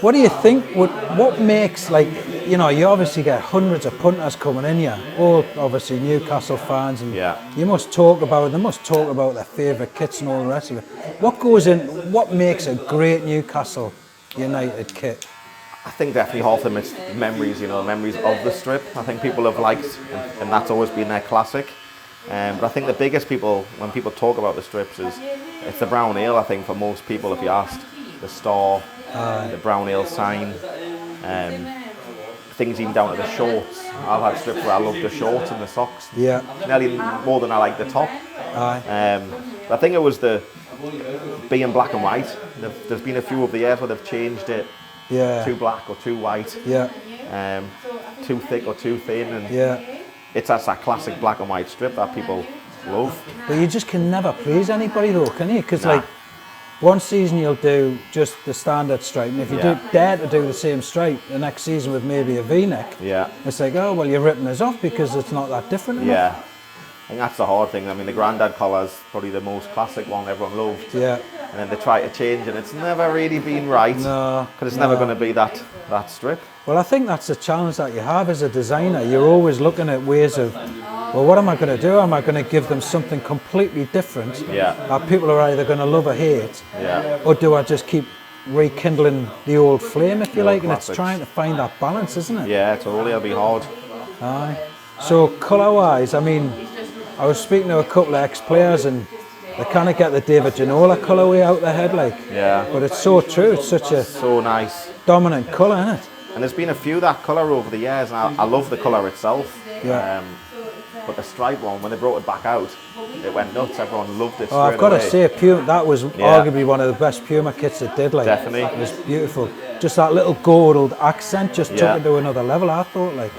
B: what do you think, what makes, like, you know, you obviously get hundreds of punters coming in here, all obviously Newcastle fans, and they must talk about their favourite kits and all the rest of it. What makes a great Newcastle United kit?
H: I think definitely half of them it's memories, memories of the strip. I think people have liked, and that's always been their classic. But I think the biggest when people talk about the strips, it's the brown ale, I think, for most people, if you asked. The star, the brown ale sign, things even down to the shorts. I've had strips where I love the shorts and the socks.
B: Yeah.
H: Nearly more than I like the top. But I think it was the being black and white. There's been a few over the years where they've changed it. Too black or too white. Too thick or too thin. And it's that classic black and white strip that people love.
B: But you just can never please anybody though, can you? Because like, one season you'll do just the standard stripe, and if you dare to do the same stripe the next season with maybe a V-neck, it's like, oh well, you're ripping us off because it's not that different enough.
H: Yeah, I think that's the hard thing. I mean, the Grandad collar's probably the most classic one everyone loved.
B: Yeah.
H: And then they try to change it, it's never really been right.
B: No.
H: Because it's never going to be that strip.
B: Well, I think that's the challenge that you have as a designer. You're always looking at ways of, well, what am I going to do? Am I going to give them something completely different that people are either going to love or hate? Or do I just keep rekindling the old flame, if you like?
H: Classics.
B: And it's trying to find that balance, isn't it?
H: Yeah, totally. It'll be hard.
B: Aye. So colour-wise, I mean, I was speaking to a couple of ex-players and they kind of get the David Ginola colourway out their head, like.
H: Yeah.
B: But it's so true. It's such a
H: nice
B: dominant colour, isn't it?
H: And there's been a few that colour over the years, and I love the colour itself.
B: Yeah.
H: But the stripe one, when they brought it back out, it went nuts. Everyone loved it.
B: I've got to say, Puma, that was arguably one of the best Puma kits it did. Like,
H: definitely,
B: it was beautiful. Just that little gold accent just took it to another level. I thought, like.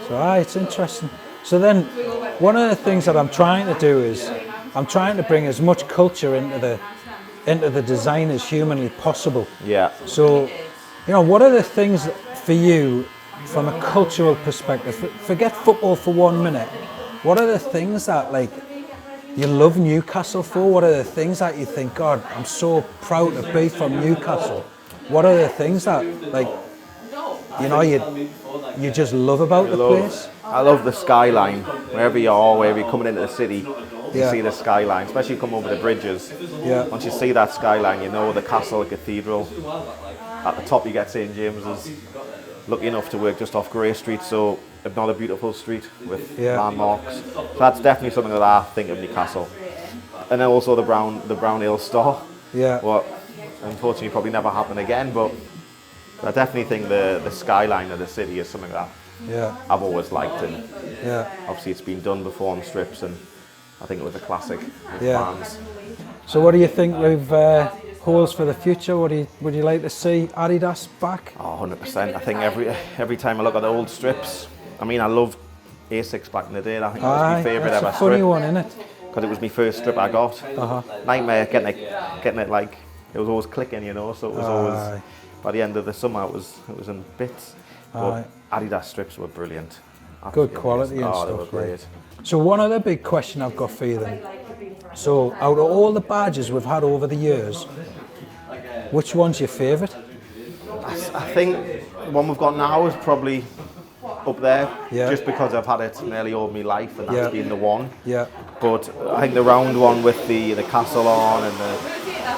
B: So, it's interesting. So then, one of the things that I'm trying to do is, I'm trying to bring as much culture into the design as humanly possible.
H: Yeah.
B: So, you know, what are the things for you, from a cultural perspective? Forget football for 1 minute. What are the things that, like, you love Newcastle for? What are the things that you think, God, I'm so proud to be from Newcastle? What are the things that, like, you know, you just love about the place?
H: I love the skyline. Wherever you are, wherever you're coming into the city, you see the skyline, especially come over the bridges.
B: Yeah.
H: Once you see that skyline, you know the castle, the cathedral. At the top you get St James's. Lucky enough to work just off Grey Street, so another beautiful street with landmarks. So that's definitely something that I think of Newcastle. And then also the brown ale store.
B: Yeah.
H: What unfortunately probably never happen again, but I definitely think the skyline of the city is something that I've always liked, and obviously it's been done before on strips, and I think it was a classic with fans.
B: So what do you think with holds for the future? Would you like to see Adidas back?
H: Oh, 100%. I think every time I look at the old strips, I mean, I loved A6 back in the day. I think it was my favourite ever strip.
B: Funny one, isn't it?
H: Because it was my first strip I got. Nightmare getting it like it was always clicking, you know. So it was always, by the end of the summer, it was in bits. But Adidas strips were brilliant.
B: Good quality and stuff.
H: They were great.
B: So one other big question I've got for you then. So out of all the badges we've had over the years, which one's your favourite?
H: I think the one we've got now is probably up there, just because I've had it nearly all my life, and that's been the one.
B: Yeah.
H: But I think the round one with the castle on and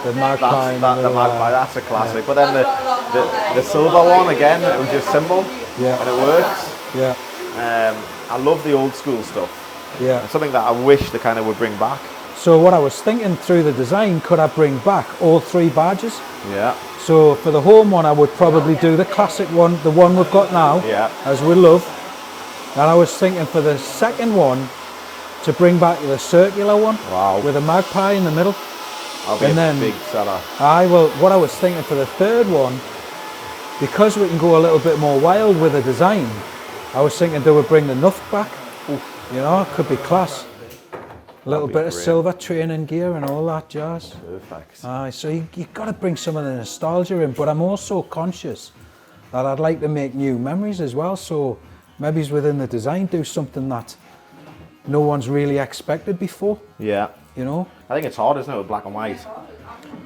B: the magpie,
H: the magpie, that's a classic. But then the silver one again, it was just simple, and it works.
B: Yeah.
H: I love the old school stuff.
B: Yeah.
H: It's something that I wish they kind of would bring back.
B: So what I was thinking through the design, could I bring back all 3 badges?
H: Yeah.
B: So for the home one, I would probably do the classic one, the one we've got now, as we love. And I was thinking for the second one, to bring back the circular one, with a magpie in the middle.
H: I'll be a big seller.
B: What I was thinking for the third one, because we can go a little bit more wild with the design, I was thinking they would bring the nuff back. You know, it could be class. A little bit of silver training gear and all that jazz.
H: Perfect.
B: So you've got to bring some of the nostalgia in, but I'm also conscious that I'd like to make new memories as well. So maybe within the design, do something that no one's really expected before.
H: Yeah.
B: You know?
H: I think it's hard, isn't it, with black and white?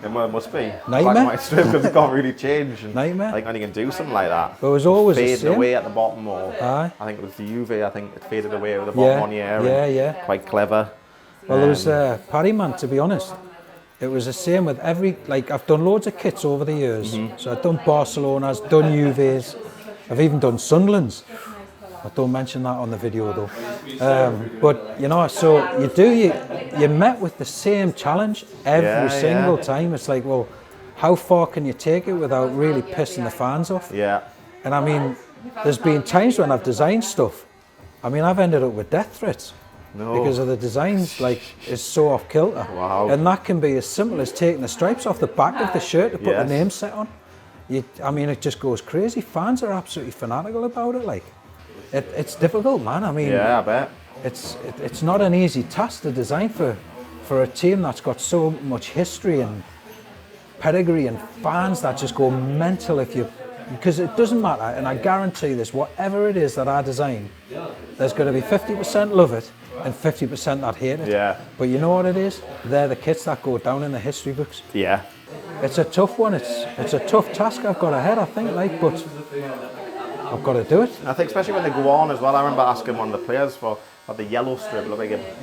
H: It must be.
B: Nightmare.
H: Black and white strip, because it can't really change. And
B: Nightmare.
H: I think when you can do something like that.
B: But it was always the
H: fading
B: same.
H: away at the bottom, or I think it was the UV, I think it faded away at the bottom
B: Yeah,
H: one year.
B: yeah.
H: Quite clever.
B: Well, there was Paddy Man, to be honest. It was the same with every, like, I've done loads of kits over the years. So I've done Barcelona's, done UVs, I've even done Sunderland's. I don't mention that on the video though. But you know, so you met with the same challenge every single time. It's like, well, how far can you take it without really pissing the fans off?
H: Yeah.
B: And I mean, there's been times when I've designed stuff. I mean, I've ended up with death threats. Because of the designs, like, is so off kilter.
H: Wow.
B: And that can be as simple as taking the stripes off the back of the shirt to put the name set on. I mean, it just goes crazy. Fans are absolutely fanatical about it. Like, it's difficult, man. I mean,
H: I bet.
B: It's not an easy task to design for a team that's got so much history and pedigree and fans that just go mental because it doesn't matter, and I guarantee this, whatever it is that I design, there's going to be 50% love it and 50% that hate it.
H: Yeah.
B: But you know what it is? They're the kits that go down in the history books.
H: Yeah.
B: It's a tough one. It's a tough task I've got ahead, I think, like, but I've got to do it.
H: I think especially when they go on as well. I remember asking one of the players for the yellow strip, like it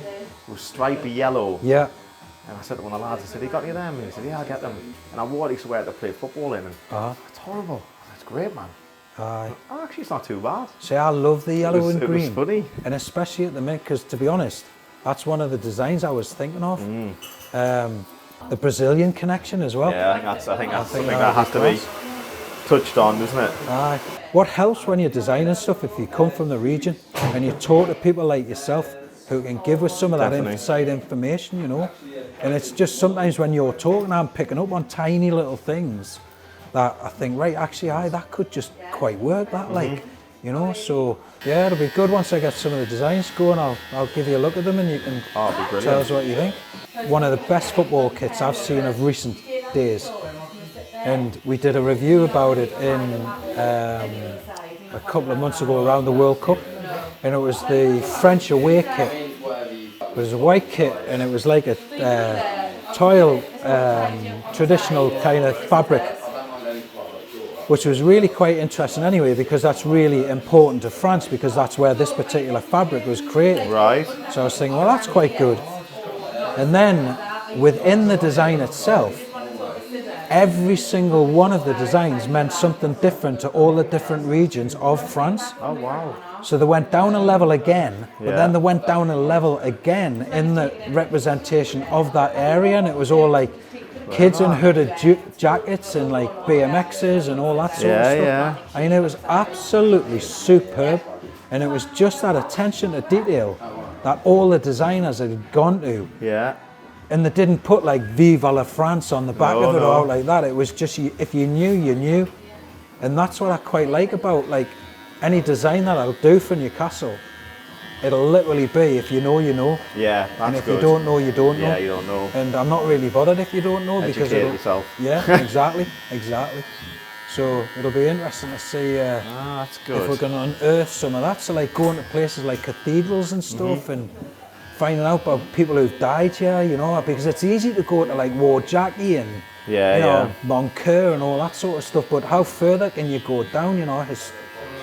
H: was stripy yellow.
B: Yeah.
H: And I said to one of the lads, I said, "You got any of them?" And he said, "Yeah, I get them." And I wore these to wear to play football in, and it's horrible. It's great, man. Actually, it's not too bad.
B: See, I love the yellow and green.
H: It was funny.
B: And especially at the minute, because to be honest, that's one of the designs I was thinking of. The Brazilian connection as well.
H: Yeah, I think that's something that has to be touched on, doesn't it?
B: What helps when you're designing stuff, if you come from the region and you talk to people like yourself who can give us some of that inside information, you know. And it's just sometimes when you're talking, I'm picking up on tiny little things that I think, right, actually, that could just quite work, that, like, you know. So yeah, it'll be good once I get some of the designs going. I'll give you a look at them and you can tell us what you think. One of the best football kits I've seen of recent days, and we did a review about it in a couple of months ago around the World Cup, and it was the French away kit. It was a white kit, and it was like a tile, traditional kind of fabric, which was really quite interesting anyway, because that's really important to France, because that's where this particular fabric was created.
H: Right.
B: So I was thinking, well, that's quite good. And then within the design itself, every single one of the designs meant something different to all the different regions of France.
H: Oh, wow.
B: So they went down a level again, but then they went down a level again in the representation of that area, and it was all like kids in hooded jackets and like BMXs and all that sort of stuff.
H: Yeah.
B: I mean, it was absolutely superb, and it was just that attention to detail that all the designers had gone to.
H: Yeah.
B: And they didn't put like Viva la France on the back of it or out like that. It was just, if you knew, you knew. And that's what I quite like about like any design that I'll do for Newcastle. it'll literally be, if you know, you know.
H: Yeah, that's
B: And if
H: good.
B: you don't know, you don't know.
H: Yeah, you don't know.
B: And I'm not really bothered if you don't know, because
H: Educate yourself.
B: Yeah, exactly. So it'll be interesting to see
H: that's good.
B: if we're going to unearth some of that. So like going to places like cathedrals and stuff, and finding out about people who've died here, you know, because it's easy to go to like Ward Jackie and Moncur and all that sort of stuff, but how further can you go down, you know,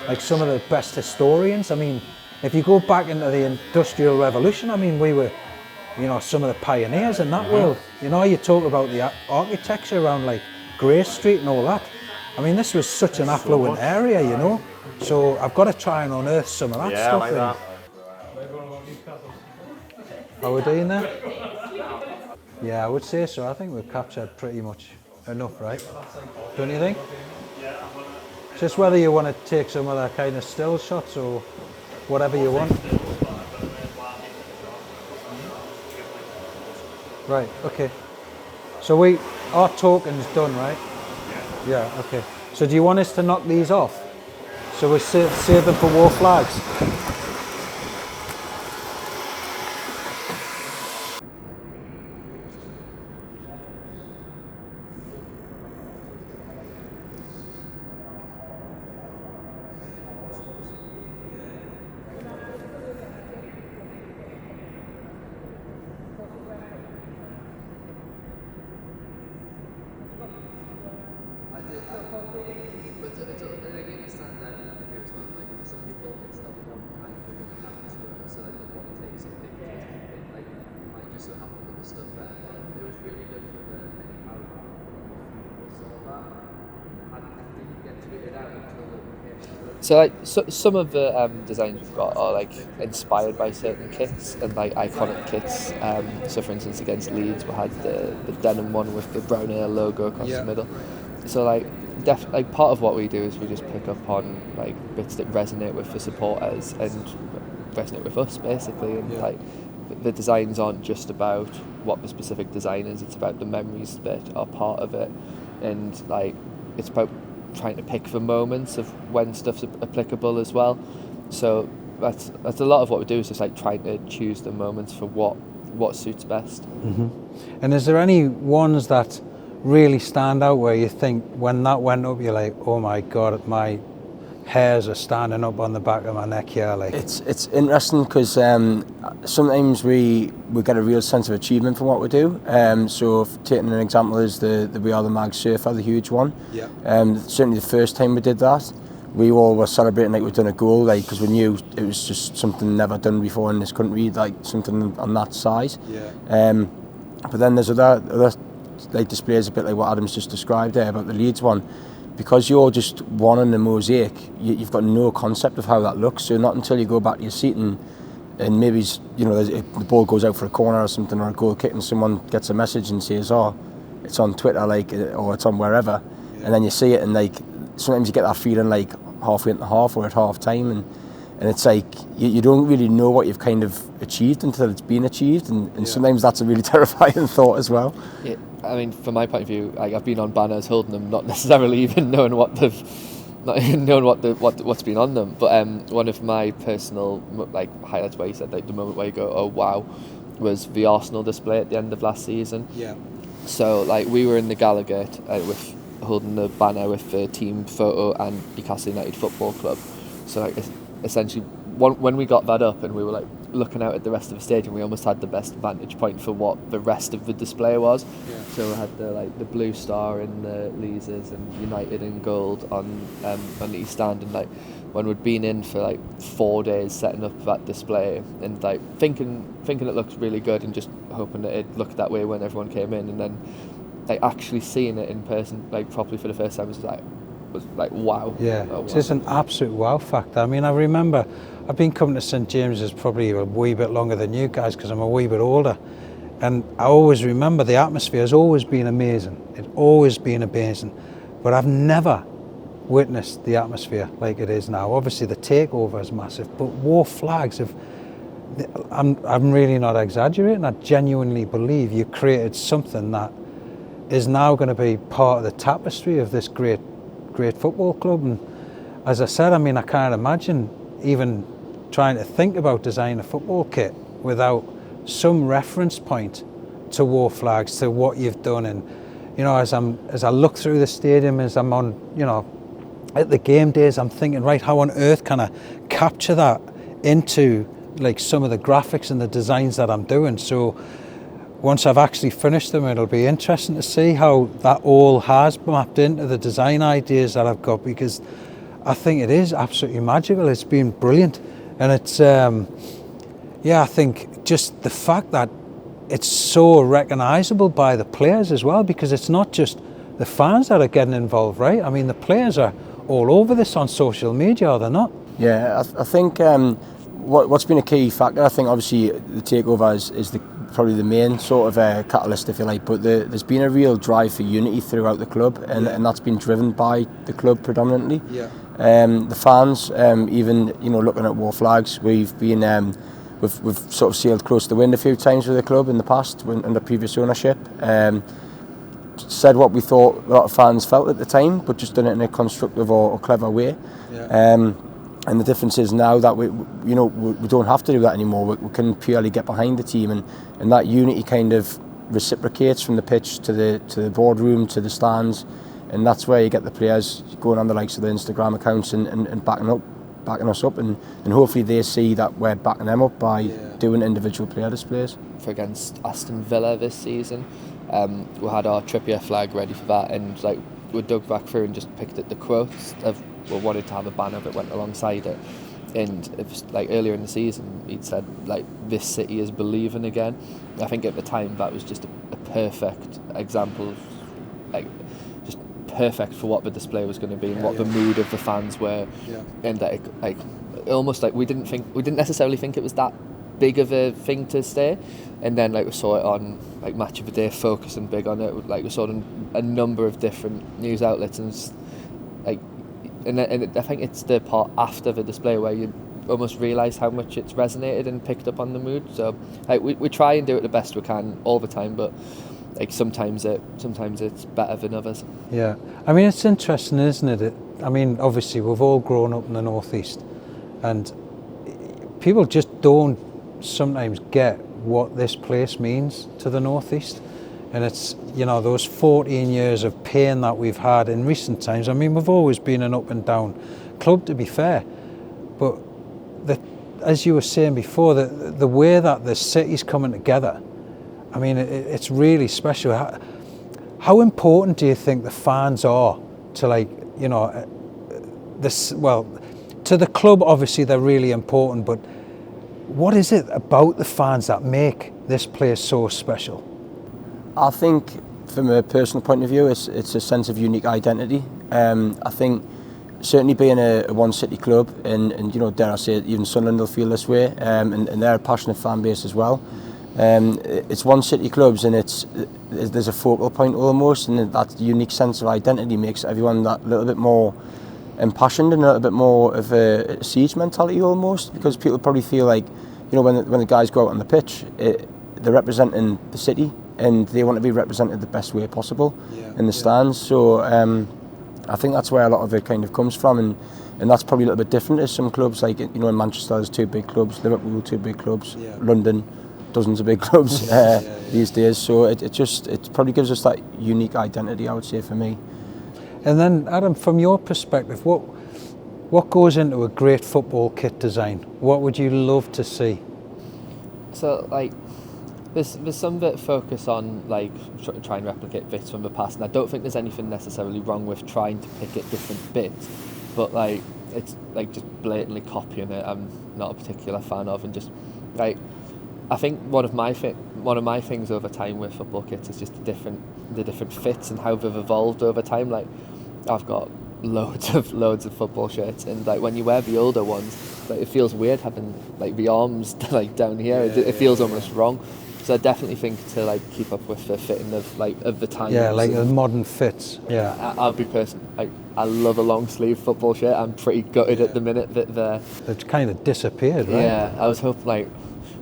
B: like some of the best historians. I mean, if you go back into the Industrial Revolution, I mean, we were, you know, some of the pioneers in that world. You know, you talk about the architecture around like Grace Street and all that. I mean, this was such an affluent area, you know, so I've got to try and unearth some of that stuff.
H: Yeah, like that.
B: Are we doing that? Yeah, I would say so. I think we've captured pretty much enough, right? Don't you think? Just whether you want to take some other kind of still shots or whatever you want. Right, okay. So our token's done, right? Yeah, okay. So do you want us to knock these off? So we save them for war flags?
I: So like some of the designs we've got are like inspired by certain kits and like iconic kits. So for instance, against Leeds we had the denim one with the brown ale logo across the middle. So like part of what we do is we just pick up on like bits that resonate with the supporters and resonate with us basically. And like the designs aren't just about what the specific design is; it's about the memories that are part of it, and like it's about trying to pick the moments of when stuff's applicable as well. So that's a lot of what we do, is just like trying to choose the moments for what suits best.
B: Mm-hmm. And is there any ones that really stand out where you think when that went up you're like, oh my god, my hairs are standing up on the back of my neck here? Like
J: it's interesting because sometimes we get a real sense of achievement from what we do. So taking an example is the We Are the Mag Surfer, the huge one.
B: Yeah.
J: Certainly the first time we did that, we all were celebrating like we'd done a goal, like because we knew it was just something never done before in this country, like something on that size.
B: Yeah.
J: But then there's other like displays, a bit like what Adam's just described there about the Leeds one. Because you're just one in the mosaic, you've got no concept of how that looks. So not until you go back to your seat and maybe the ball goes out for a corner or something, or a goal kick, and someone gets a message and says, "Oh, it's on Twitter," like, or it's on wherever, and then you see it, and like sometimes you get that feeling like halfway into half or at half time, and it's like you don't really know what you've kind of achieved until it's been achieved, and sometimes that's a really terrifying thought as well.
I: Yeah. I mean, from my point of view, like I've been on banners holding them, not necessarily even knowing what's been on them. But one of my personal like highlights where you said like the moment where you go, oh wow, was the Arsenal display at the end of last season.
B: Yeah.
I: So like we were in the Gallagate with holding the banner with the team photo and Newcastle United Football Club. So like essentially, when we got that up and we were like looking out at the rest of the stadium, we almost had the best vantage point for what the rest of the display was. Yeah. So we had the blue star in the Leazes and United in gold on the East Stand, and like when we'd been in for like 4 days setting up that display and like thinking it looked really good and just hoping that it looked that way when everyone came in, and then like actually seeing it in person like properly for the first time was like wow.
B: Yeah,
I: oh, wow.
B: It's just an absolute wow factor. I mean, I remember I've been coming to St James's probably a wee bit longer than you guys because I'm a wee bit older, and I always remember the atmosphere has always been amazing. It's always been amazing, but I've never witnessed the atmosphere like it is now. Obviously the takeover is massive, but war flags have, I'm really not exaggerating, I genuinely believe you created something that is now going to be part of the tapestry of this great football club. And as I said, I mean, I can't imagine even trying to think about designing a football kit without some reference point to war flags, to what you've done. And you know, as I look through the stadium, as I'm on, you know, at the game days, I'm thinking, right, how on earth can I capture that into like some of the graphics and the designs that I'm doing? So once I've actually finished them, it'll be interesting to see how that all has mapped into the design ideas that I've got, because I think it is absolutely magical. It's been brilliant. And it's, yeah, I think just the fact that it's so recognisable by the players as well, because it's not just the fans that are getting involved, right? I mean, the players are all over this on social media, are they not?
J: Yeah, I think what's been a key factor, I think obviously the takeover is probably the main sort of catalyst, if you like, but there's been a real drive for unity throughout the club, and that's been driven by the club predominantly.
B: Yeah.
J: The fans, even, you know, looking at war flags, we've been we've sort of sailed close to the wind a few times with the club in the past under previous ownership. Said what we thought a lot of fans felt at the time, but just done it in a constructive or clever way. Yeah. And the difference is now that we don't have to do that anymore. We can purely get behind the team, and that unity kind of reciprocates from the pitch to the boardroom to the stands, and that's where you get the players going on the likes of the Instagram accounts and backing us up, and hopefully they see that we're backing them up by doing individual player displays.
I: For against Aston Villa this season, we had our Trippier flag ready for that, and like we dug back through and just picked at the quotes of we wanted to have a banner that went alongside it, and it was like earlier in the season he'd said like this city is believing again. I think at the time that was just a perfect example of like just perfect for what the display was going to be and what the mood of the fans were, and that like almost like we didn't necessarily think it was that big of a thing to say, and then like we saw it on like Match of the Day focusing big on it, like we saw it on a number of different news outlets, and it's, like and I think it's the part after the display where you almost realise how much it's resonated and picked up on the mood. So like we try and do it the best we can all the time, but like sometimes it's better than others.
B: Yeah, I mean, it's interesting, isn't it? I mean, obviously we've all grown up in the northeast, and people just don't sometimes get what this place means to the northeast. And it's, you know, those 14 years of pain that we've had in recent times. I mean, we've always been an up and down club, to be fair, but as you were saying before, the way that the city's coming together, I mean, it's really special. How important do you think the fans are to, like, you know, this? Well, to the club, obviously they're really important, but what is it about the fans that make this place so special?
J: I think, from a personal point of view, it's a sense of unique identity. I think certainly being a one city club, and you know, dare I say it, even Sunderland will feel this way, and they're a passionate fan base as well. It's one city clubs, and there's a focal point almost, and that unique sense of identity makes everyone that little bit more impassioned and a little bit more of a siege mentality almost, because people probably feel like, you know, when the guys go out on the pitch, they're representing the city, and they want to be represented the best way possible in the stands. So I think that's where a lot of it kind of comes from, and that's probably a little bit different to some clubs, like, you know, in Manchester there's two big clubs, Liverpool two big clubs, London dozens of big clubs these days. So it probably gives us that unique identity, I would say, for me.
B: And then, Adam, from your perspective, what goes into a great football kit design? What would you love to see?
I: So, like, there's some bit focus on like try and replicate bits from the past, and I don't think there's anything necessarily wrong with trying to pick at different bits, but like it's like just blatantly copying it, I'm not a particular fan of. And just like, I think one of my things over time with football kits is just the different fits and how they've evolved over time. Like, I've got loads of football shirts, and like when you wear the older ones, like it feels weird having like the arms like down here. It feels almost wrong. So I definitely think to like keep up with the fitting of the times.
B: Yeah, like the modern fits. Yeah.
I: I'll be like, I love a long sleeve football shirt. I'm pretty gutted at the minute that
B: it's kind of disappeared, right?
I: Yeah, I was hoping like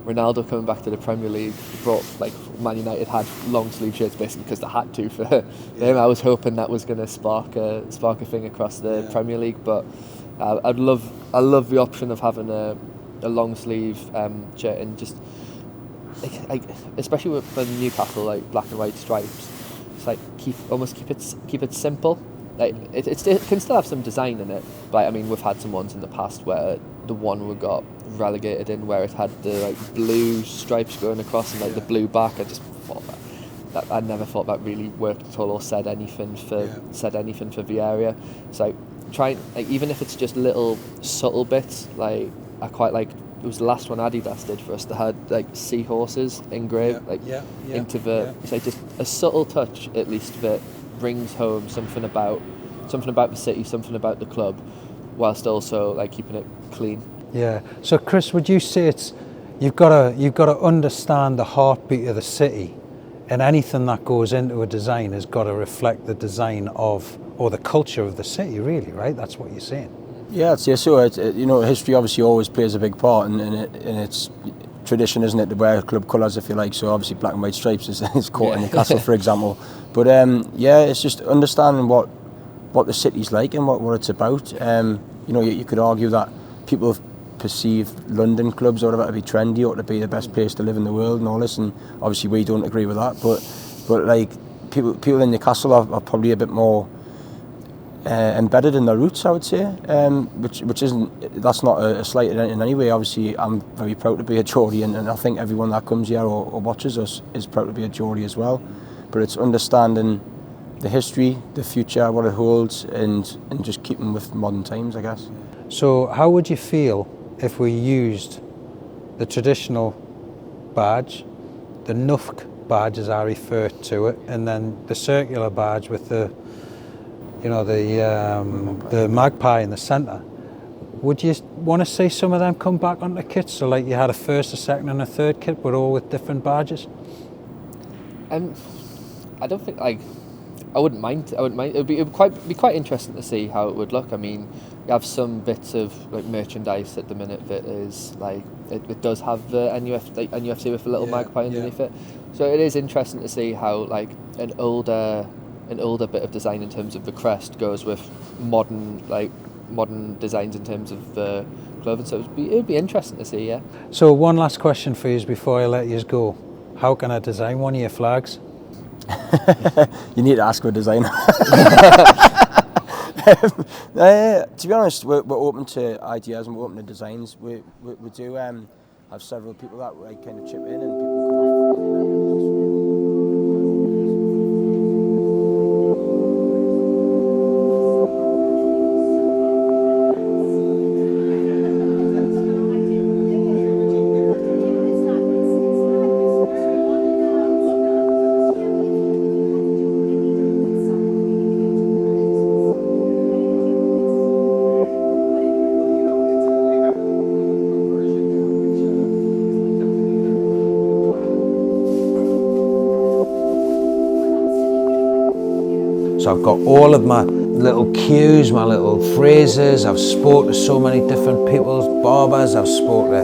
I: Ronaldo coming back to the Premier League brought, like, Man United had long sleeve shirts basically because they had to for him. I was hoping that was going to spark a thing across the Premier League, but I love the option of having a a long sleeve shirt, and just like especially with the Newcastle like black and white stripes, it's like keep it simple. Like it can still have some design in it, but I mean we've had some ones in the past where the one we got relegated in where it had the like blue stripes going across and like the blue back. I just thought that I never thought that really worked at all or said anything for the area. So try like even if it's just little subtle bits. Like I quite like it was the last one Adidas did for us. They had like seahorses engraved into the. So just a subtle touch at least that brings home something about the city, something about the club, whilst also like keeping it clean.
B: Yeah. So Chris, would you say it's you've got to understand the heartbeat of the city, and anything that goes into a design has got to reflect the design of or the culture of the city, really, right? That's what you're saying.
J: Yeah, I'd say so. History obviously always plays a big part in its tradition, isn't it, to wear club colours, if you like. So obviously black and white stripes is caught in Newcastle, for example. But it's just understanding what the city's like and what it's about. You could argue that people perceive London clubs or whatever to be trendy or to be the best place to live in the world and all this, and obviously we don't agree with that. But like people in Newcastle are probably a bit more embedded in their roots, I would say, which isn't, that's not a slight in any way. Obviously I'm very proud to be a Geordie, and I think everyone that comes here or watches us is proud to be a Geordie as well. But it's understanding the history, the future, what it holds, and just keeping with modern times, I guess.
B: So how would you feel if we used the traditional badge, the Nufk badge as I refer to it, and then the circular badge with the magpie in the centre? Would you want to see some of them come back on the kits? So like you had a first, a second and a third kit, but all with different badges?
I: I don't think I wouldn't mind. It would be quite interesting to see how it would look. I mean, we have some bits of like merchandise at the minute that is like it does have the NUFC with a little magpie underneath it. So it is interesting to see how like an older bit of design in terms of the crest goes with modern designs in terms of the clothing. So it would be interesting to see. Yeah.
B: So one last question for you before I let you go. How can I design one of your flags?
J: You need to ask a designer. To be honest, we're open to ideas and we're open to designs. We do have several people that like kind of chip in and people come off.
B: So I've got all of my little cues, my little phrases. I've spoke to so many different people, barbers, I've spoke to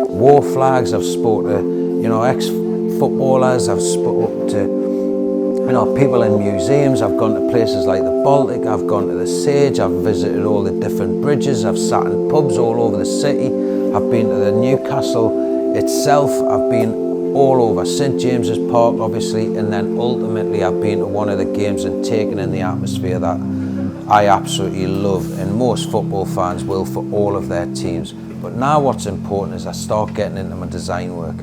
B: war flags, I've spoke to, ex-footballers, I've spoke to, people in museums. I've gone to places like the Baltic, I've gone to the Sage, I've visited all the different bridges, I've sat in pubs all over the city, I've been to the Newcastle itself, I've been all over St James's Park obviously, and then ultimately I've been to one of the games and taken in the atmosphere that I absolutely love, and most football fans will for all of their teams. But now what's important is I start getting into my design work.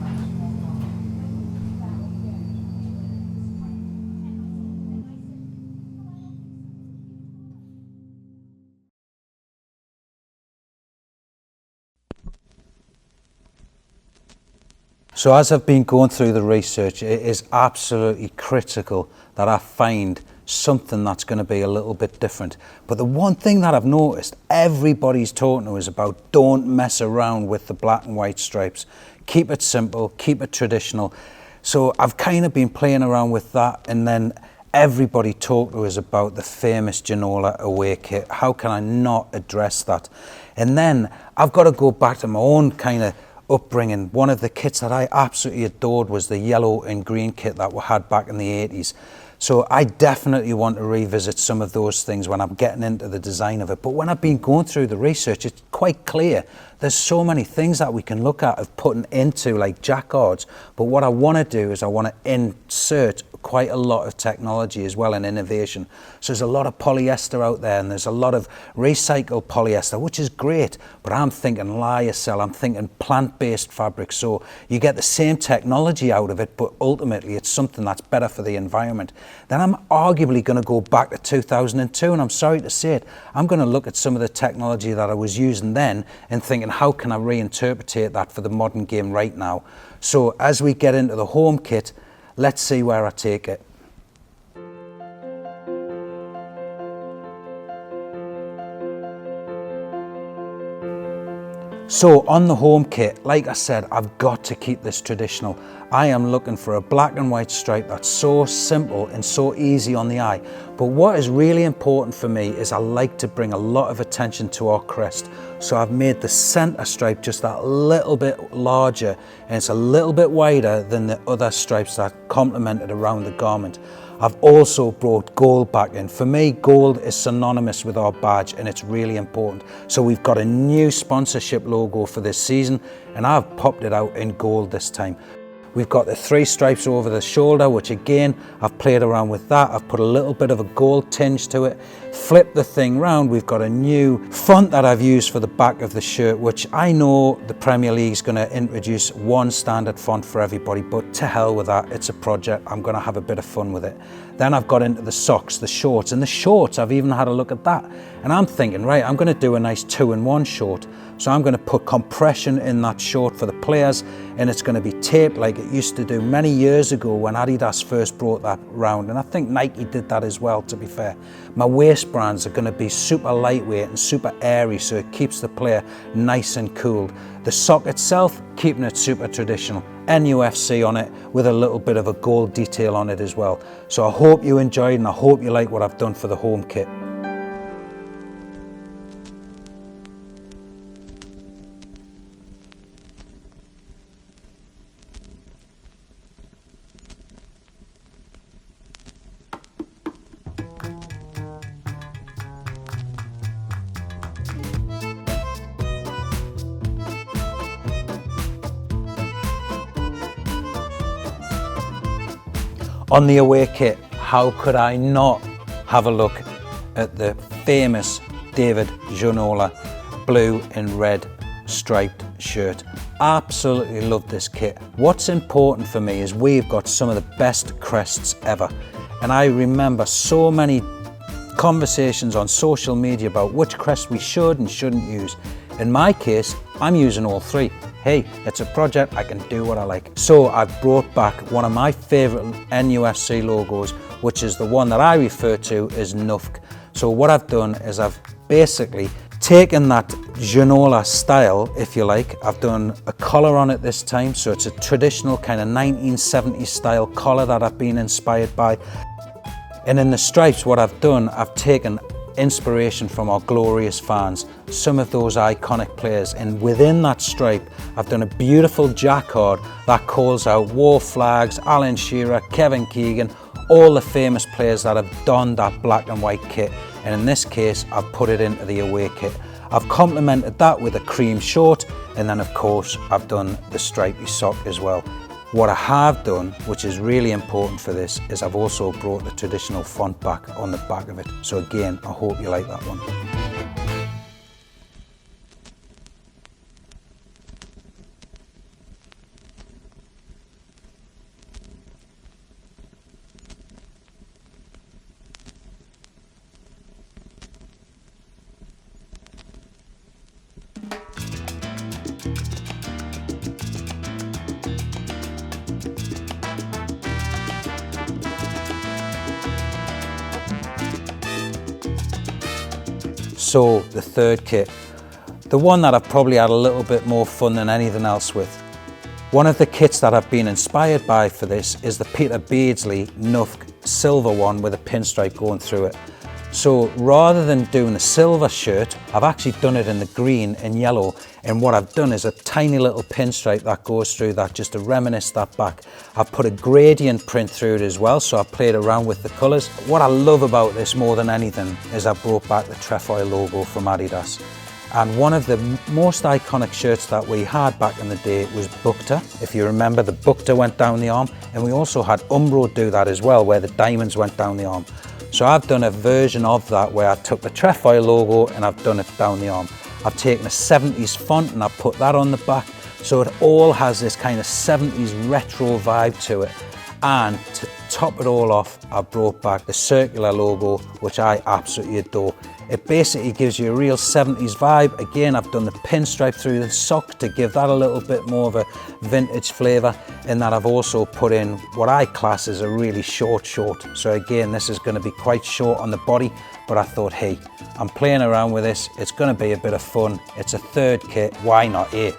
B: So as I've been going through the research, it is absolutely critical that I find something that's going to be a little bit different. But the one thing that I've noticed, everybody's talking to us about, don't mess around with the black and white stripes. Keep it simple, keep it traditional. So I've kind of been playing around with that, and then everybody talked to us about the famous Ginola away kit. How can I not address that? And then I've got to go back to my own kind of upbringing. One of the kits that I absolutely adored was the yellow and green kit that we had back in the 80s. So I definitely want to revisit some of those things when I'm getting into the design of it. But when I've been going through the research, it's quite clear there's so many things that we can look at of putting into like jackards. But what I want to do is I want to insert quite a lot of technology as well and innovation. So there's a lot of polyester out there, and there's a lot of recycled polyester, which is great, but I'm thinking lyocell, I'm thinking plant-based fabric, so you get the same technology out of it, but ultimately it's something that's better for the environment. Then I'm arguably going to go back to 2002, and I'm sorry to say it, I'm going to look at some of the technology that I was using then and thinking, how can I reinterpret that for the modern game right now? So as we get into the home kit, let's see where I take it. So on the home kit, like I said, I've got to keep this traditional. I am looking for a black and white stripe that's so simple and so easy on the eye. But what is really important for me is I like to bring a lot of attention to our crest. So I've made the center stripe just that little bit larger, and it's a little bit wider than the other stripes that complemented around the garment. I've also brought gold back in. For me, gold is synonymous with our badge, and it's really important. So we've got a new sponsorship logo for this season, and I've popped it out in gold this time. We've got the 3 stripes over the shoulder, which again, I've played around with that. I've put a little bit of a gold tinge to it. Flip the thing round, we've got a new font that I've used for the back of the shirt, which I know the Premier League is going to introduce one standard font for everybody, but to hell with that, it's a project. I'm going to have a bit of fun with it. Then I've got into the socks, the shorts, and the shorts, I've even had a look at that. And I'm thinking, right, I'm going to do a nice 2-in-1 short. So I'm going to put compression in that short for the players, and it's going to be taped like it used to do many years ago when Adidas first brought that round, and I think Nike did that as well, to be fair. My waistbands are going to be super lightweight and super airy, so it keeps the player nice and cooled. The sock itself, keeping it super traditional. NUFC on it with a little bit of a gold detail on it as well. So I hope you enjoyed, and I hope you like what I've done for the home kit. On the away kit, how could I not have a look at the famous David Ginola blue and red striped shirt? Absolutely love this kit. What's important for me is we've got some of the best crests ever. And I remember so many conversations on social media about which crest we should and shouldn't use. In my case, I'm using all 3. Hey, it's a project, I can do what I like. So I've brought back one of my favorite NUFC logos, which is the one that I refer to as NUFC. So what I've done is I've basically taken that Ginola style, if you like. I've done a collar on it this time, so it's a traditional kind of 1970s style collar that I've been inspired by. And in the stripes, what I've done, I've taken inspiration from our glorious fans, some of those iconic players, and within that stripe I've done a beautiful jacquard that calls out War Flags, Alan Shearer, Kevin Keegan, all the famous players that have donned that black and white kit, and in this case I've put it into the away kit. I've complemented that with a cream short, and then of course I've done the stripy sock as well. What I have done, which is really important for this, is I've also brought the traditional font back on the back of it. So again, I hope you like that one. So the third kit, the one that I've probably had a little bit more fun than anything else with. One of the kits that I've been inspired by for this is the Peter Beardsley NUFC silver one with a pinstripe going through it. So rather than doing a silver shirt, I've actually done it in the green and yellow. And what I've done is a tiny little pinstripe that goes through that just to reminisce that back. I've put a gradient print through it as well, so I played around with the colours. What I love about this more than anything is I brought back the trefoil logo from Adidas. And one of the most iconic shirts that we had back in the day was Bukta. If you remember, the Bukta went down the arm, and we also had Umbro do that as well, where the diamonds went down the arm. So I've done a version of that where I took the trefoil logo and I've done it down the arm. I've taken a 70s font and I've put that on the back, so it all has this kind of 70s retro vibe to it. And to top it all off, I brought back the circular logo, which I absolutely adore. It basically gives you a real 70s vibe. Again, I've done the pinstripe through the sock to give that a little bit more of a vintage flavour, and that I've also put in what I class as a really short. So again, this is going to be quite short on the body, but I thought, hey, I'm playing around with this. It's going to be a bit of fun. It's a third kit. Why not, eh?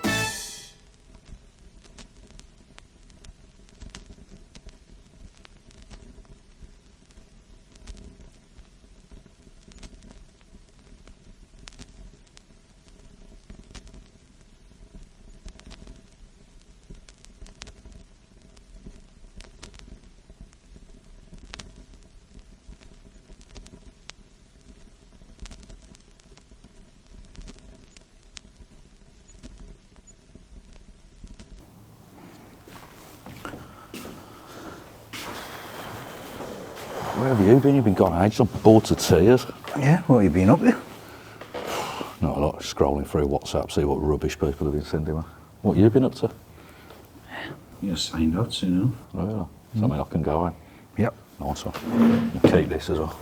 A: Where have you been? You've been gone ages. I'm bored to tears.
B: Yeah, what have you been up to?
A: Not a lot. Scrolling through WhatsApp, see what rubbish people have been sending me. What have you been up to?
B: You're signed out soon,
A: Really? Something I can go on.
B: Yep.
A: Nice one. You keep this as well.